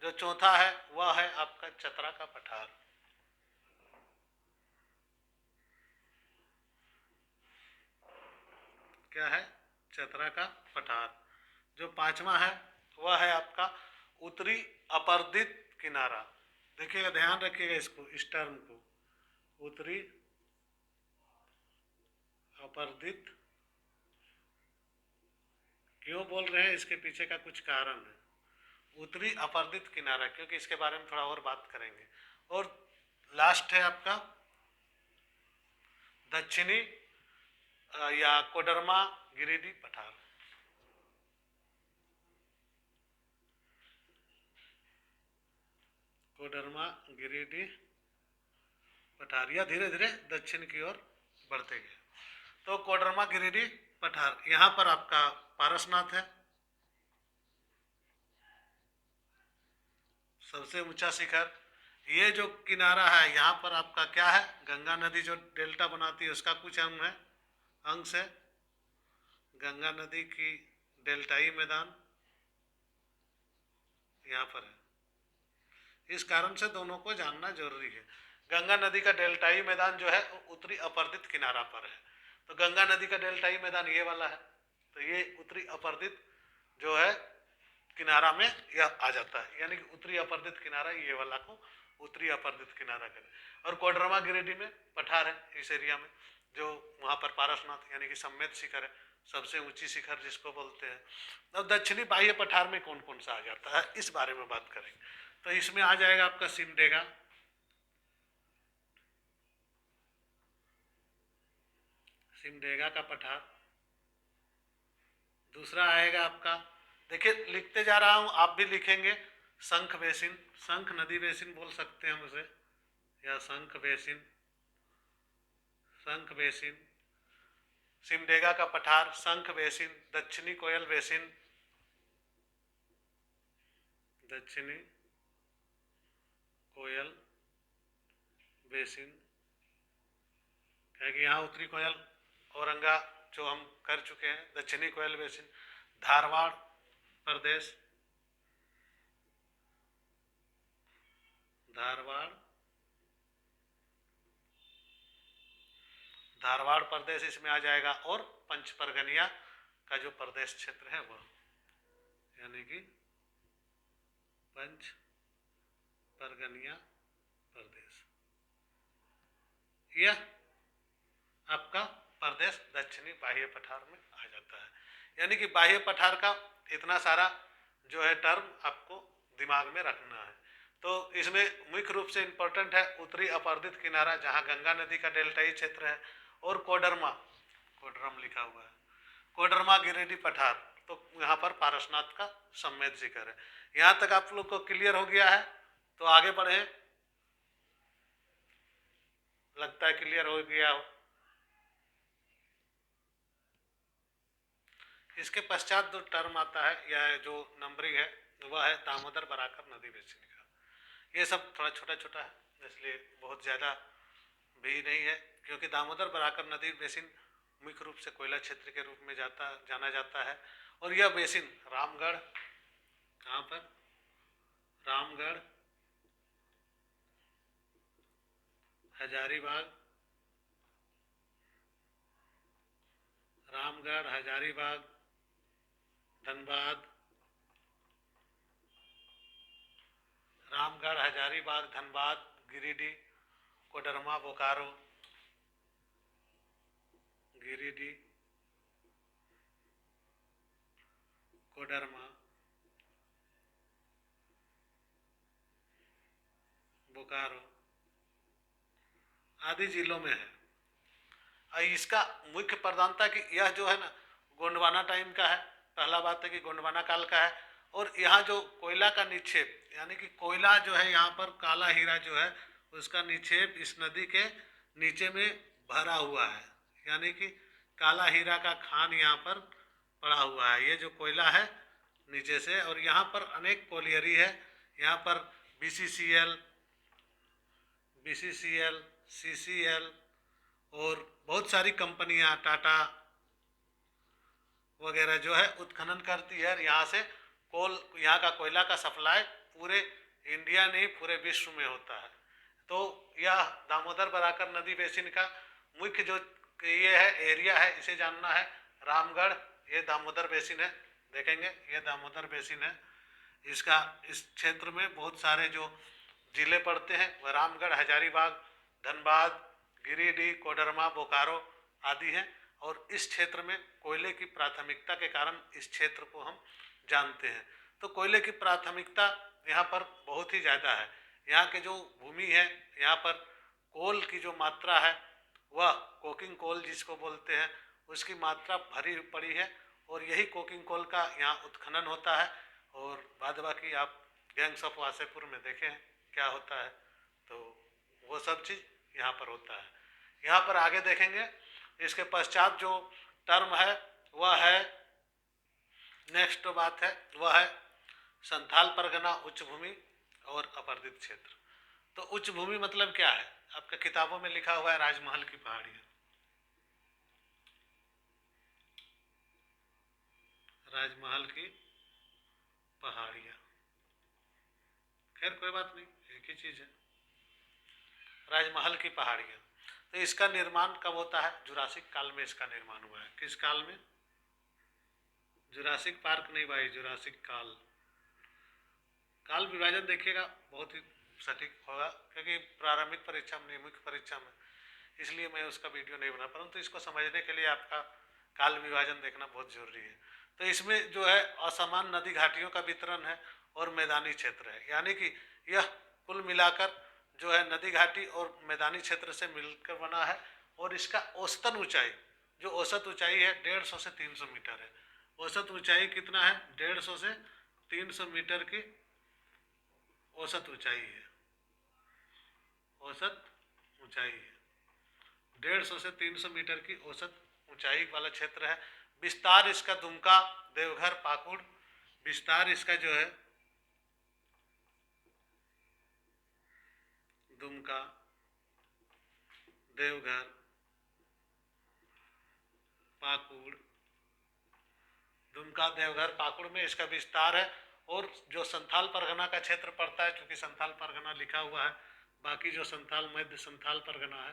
जो चौथा है वह है आपका चतरा का पठार। क्या है? चतरा का पठार। जो पांचवा है वह है आपका उत्तरी अपरदित किनारा। देखिएगा, ध्यान रखिएगा इसको, इस टर्म को, उत्तरी अपरदित। क्यों बोल रहे हैं, इसके पीछे का कुछ कारण है। उत्तरी अपरदित किनारा, क्योंकि इसके बारे में थोड़ा और बात करेंगे। और लास्ट है आपका दक्षिणी या कोडरमा गिरिडीह पठार। कोडरमा गिरिडीह पठार, या धीरे धीरे दक्षिण की ओर बढ़ते गए। तो कोडरमा गिरिडीह पठार, यहाँ पर आपका पारसनाथ है, सबसे ऊंचा शिखर। ये जो किनारा है यहाँ पर आपका क्या है, गंगा नदी जो डेल्टा बनाती है उसका कुछ अंश है। गंगा नदी की डेल्टाई मैदान यहाँ पर है। इस कारण से दोनों को जानना जरूरी है। गंगा नदी का डेल्टाई मैदान जो है वो उत्तरी अपरदित किनारा पर है। तो गंगा नदी का डेल्टाई मैदान ये वाला है, तो ये उत्तरी अपरदित जो है किनारा में यह आ जाता है, यानी कि उत्तरी अपरदित किनारा ये वाला को उत्तरी अपरदित किनारा करें। और कोडरमा गिरिडीह में पठार है, इस एरिया में, जो वहाँ पर पारसनाथ यानी कि सम्मेद शिखर है, सबसे ऊंची शिखर जिसको बोलते हैं। अब दक्षिणी बाह्य पठार में कौन कौन सा आ जाता है, इस बारे में बात करेंगे। तो इसमें आ जाएगा आपका सिमडेगा, सिमडेगा का पठार। दूसरा आएगा आपका, देखिए लिखते जा रहा हूं, आप भी लिखेंगे, शंख बेसिन, शंख नदी बेसिन बोल सकते हैं हम उसे, या शंख बेसिन, शंख बेसिन। सिमडेगा का पठार, शंख बेसिन, दक्षिणी कोयल बेसिन, दक्षिणी कोयल बेसिन, क्योंकि यहाँ उत्तरी कोयल औरंगा जो हम कर चुके हैं। दक्षिणी कोयल बेसिन, धारवाड़ प्रदेश, धारवाड़ प्रदेश इसमें आ जाएगा। और पंच परगनिया का जो प्रदेश क्षेत्र है वह, यानी कि पंच परगनिया प्रदेश, यह आपका प्रदेश दक्षिणी बाह्य पठार में आ जाता है। यानी कि बाह्य पठार का इतना सारा जो है टर्म आपको दिमाग में रखना है। तो इसमें मुख्य रूप से इम्पोर्टेंट है उत्तरी अपरदित किनारा, जहाँ गंगा नदी का डेल्टाई क्षेत्र है, और कोडरमा, कोडरम लिखा हुआ है, कोडरमा गिरिडीह पठार। तो यहाँ पर पारसनाथ का सम्मेद शिखर है। यहाँ तक आप लोग को क्लियर हो गया है, तो आगे बढ़े। लगता है क्लियर हो गया हो। इसके पश्चात जो टर्म आता है या जो नंबरिंग है वह है दामोदर बराकर नदी बेसिन का। ये सब थोड़ा छोटा छोटा है, इसलिए बहुत ज़्यादा भी नहीं है, क्योंकि दामोदर बराकर नदी बेसिन मुख्य रूप से कोयला क्षेत्र के रूप में जाना जाता है। और यह बेसिन रामगढ़, कहाँ पर, रामगढ़, हजारीबाग, रामगढ़, हजारीबाग, धनबाद, रामगढ़, हजारीबाग, धनबाद, गिरिडीह, कोडरमा, बोकारो, गिरिडीह, कोडरमा, बोकारो आदि जिलों में है। इसका मुख्य प्रधानता कि यह जो है ना गोंडवाना टाइम का है। पहला बात है कि गोंडवाना काल का है। और यहाँ जो कोयला का निक्षेप, यानी कि कोयला जो है यहाँ पर काला हीरा जो है उसका निक्षेप इस नदी के नीचे में भरा हुआ है, यानी कि काला हीरा का खान यहाँ पर पड़ा हुआ है, ये जो कोयला है नीचे से। और यहाँ पर अनेक कोलियरी है, यहाँ पर BCCL, CCL और बहुत सारी कंपनियां, टाटा वगैरह जो है उत्खनन करती है। यहाँ से यहाँ का कोयला का सप्लाई पूरे इंडिया नहीं पूरे विश्व में होता है। तो यह दामोदर बराकर नदी बेसिन का मुख्य जो ये है एरिया है, इसे जानना है। रामगढ़, ये दामोदर बेसिन है, देखेंगे ये दामोदर बेसिन है। इसका इस क्षेत्र में बहुत सारे जो जिले पड़ते हैं वह रामगढ़, हजारीबाग, धनबाद, गिरिडीह, कोडरमा, बोकारो आदि हैं। और इस क्षेत्र में कोयले की प्राथमिकता के कारण इस क्षेत्र को हम जानते हैं। तो कोयले की प्राथमिकता यहाँ पर बहुत ही ज़्यादा है। यहाँ के जो भूमि है, यहाँ पर कोल की जो मात्रा है वह कोकिंग कोल जिसको बोलते हैं उसकी मात्रा भरी पड़ी है। और यही कोकिंग कोल का यहाँ उत्खनन होता है। और बाद बाकी आप गैंग्स ऑफ वासेपुर में देखें क्या होता है, तो वो सब चीज़ यहाँ पर होता है। यहाँ पर आगे देखेंगे इसके पश्चात जो टर्म है वह है, नेक्स्ट बात है वह है संथाल परगना उच्च भूमि और अपर्दित क्षेत्र। तो उच्च भूमि मतलब क्या है, आपके किताबों में लिखा हुआ है राजमहल की पहाड़ियाँ। राजमहल की पहाड़ियाँ, खैर कोई बात नहीं, एक ही चीज़ है। राजमहल की पहाड़ियाँ, तो इसका निर्माण कब होता है? जुरासिक काल में इसका निर्माण हुआ है। किस काल में? जुरासिक पार्क नहीं भाई, जुरासिक काल। काल विभाजन देखिएगा बहुत ही सटीक होगा, क्योंकि प्रारंभिक परीक्षा में, मुख्य परीक्षा में, इसलिए मैं उसका वीडियो नहीं बना, परंतु इसको समझने के लिए आपका काल विभाजन देखना बहुत जरूरी है। तो इसमें जो है असमान नदी घाटियों का वितरण है और मैदानी क्षेत्र है, यानी कि यह कुल मिलाकर जो है नदी घाटी और मैदानी क्षेत्र से मिलकर बना है। और इसका औसतन ऊंचाई, जो औसत ऊंचाई है 150 से 300 मीटर है। औसत ऊंचाई कितना है? 150 से 300 मीटर की औसत ऊंचाई है। औसत ऊंचाई है 150 से 300 मीटर की औसत ऊंचाई वाला क्षेत्र है। विस्तार इसका दुमका, देवघर, पाकुड़, विस्तार इसका जो है दुमका, देवघर, पाकुड़, दुमका, देवघर, पाकुड़ में इसका विस्तार है। और जो संथाल परगना का क्षेत्र पड़ता है, क्योंकि संथाल परगना लिखा हुआ है, बाकी जो संथाल मध्य संथाल परगना है,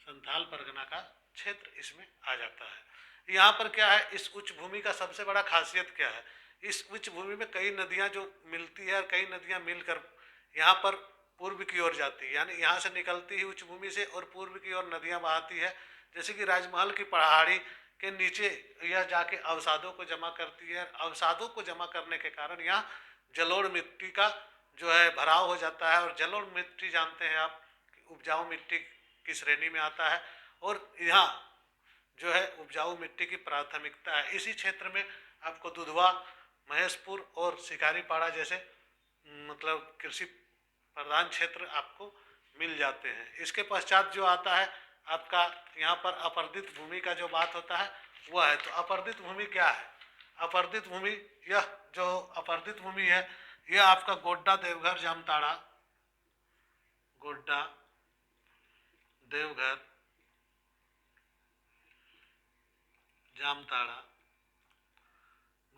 संथाल परगना का क्षेत्र इसमें आ जाता है। यहाँ पर क्या है, इस उच्च भूमि का सबसे बड़ा खासियत क्या है? इस उच्च भूमि में कई नदियाँ जो मिलती है और कई नदियाँ मिलकर यहाँ पर पूर्व की ओर जाती है, यानी यहाँ से निकलती है उच्च भूमि से और पूर्व की ओर नदियाँ बहाती है। जैसे कि राजमहल की पहाड़ी के नीचे यह जाके अवसादों को जमा करती है। अवसादों को जमा करने के कारण यहाँ जलोढ़ मिट्टी का जो है भराव हो जाता है। और जलोढ़ मिट्टी जानते हैं आप, उपजाऊ मिट्टी की श्रेणी में आता है। और यहाँ जो है उपजाऊ मिट्टी की प्राथमिकता है। इसी क्षेत्र में आपको दुधवा, महेशपुर और शिकारीपाड़ा जैसे मतलब कृषि प्रधान क्षेत्र आपको मिल जाते हैं। इसके पश्चात जो आता है आपका यहाँ पर अपर्दित भूमि का जो बात होता है वह है। तो अपर्दित भूमि क्या है? अपर्दित भूमि, यह जो अपर्दित भूमि है यह आपका गोड्डा, देवघर, जामताड़ा, गोड्डा, देवघर, जामताड़ा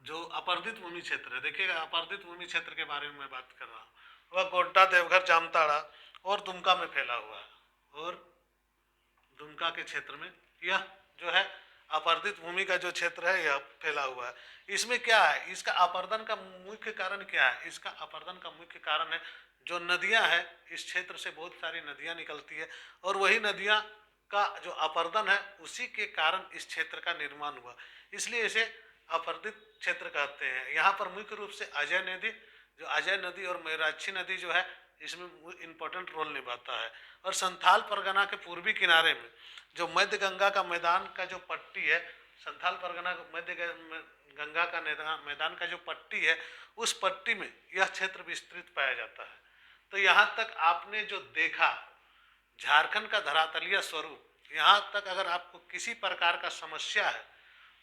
जो अपर्दित भूमि क्षेत्र है। देखिएगा अपर्दित भूमि क्षेत्र के बारे में मैं बात कर रहा हूँ, वह गोड्डा, देवघर, जामताड़ा और दुमका में फैला हुआ है। और दुमका के क्षेत्र में यह जो है अपर्दित भूमि का जो क्षेत्र है यह फैला हुआ है। इसमें क्या है, इसका अपर्दन का मुख्य कारण क्या है? इसका अपर्दन का मुख्य कारण है जो नदियां हैं, इस क्षेत्र से बहुत सारी नदियां निकलती है और वही नदियां का जो अपर्दन है उसी के कारण इस क्षेत्र का निर्माण हुआ, इसलिए इसे अपर्दित क्षेत्र कहते हैं। यहाँ पर मुख्य रूप से अजय नदी, जो अजय नदी और मयूराक्षी नदी जो है इसमें इम्पोर्टेंट रोल निभाता है। और संथाल परगना के पूर्वी किनारे में जो मध्य गंगा का मैदान का जो पट्टी है, संथाल परगना मध्य गंगा का मैदान का जो पट्टी है, उस पट्टी में यह क्षेत्र विस्तृत पाया जाता है। तो यहाँ तक आपने जो देखा झारखंड का धरातलीय स्वरूप, यहाँ तक अगर आपको किसी प्रकार का समस्या है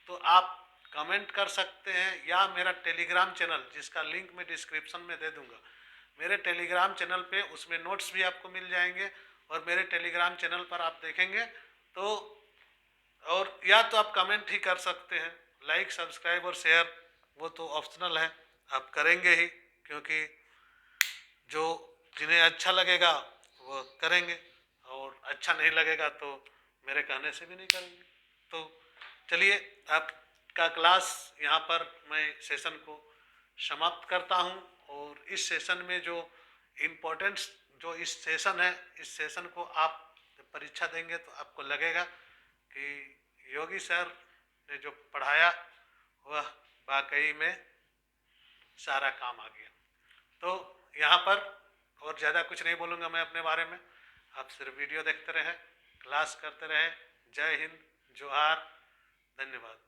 तो आप कमेंट कर सकते हैं, या मेरा टेलीग्राम चैनल जिसका लिंक मैं डिस्क्रिप्शन में दे दूंगा, मेरे टेलीग्राम चैनल पे उसमें नोट्स भी आपको मिल जाएंगे। और मेरे टेलीग्राम चैनल पर आप देखेंगे तो और या तो आप कमेंट ही कर सकते हैं, लाइक सब्सक्राइब और शेयर वो तो ऑप्शनल है, आप करेंगे ही, क्योंकि जो जिन्हें अच्छा लगेगा वो करेंगे और अच्छा नहीं लगेगा तो मेरे कहने से भी नहीं करेंगे। तो चलिए, आपका क्लास यहाँ पर मैं सेशन को समाप्त करता हूँ। और इस सेशन में जो इम्पोर्टेंस जो इस सेशन है, इस सेशन को आप जब परीक्षा देंगे तो आपको लगेगा कि योगी सर ने जो पढ़ाया वह वाकई में सारा काम आ गया। तो यहाँ पर और ज़्यादा कुछ नहीं बोलूँगा मैं अपने बारे में, आप सिर्फ वीडियो देखते रहें, क्लास करते रहें। जय हिंद, जोहार, धन्यवाद।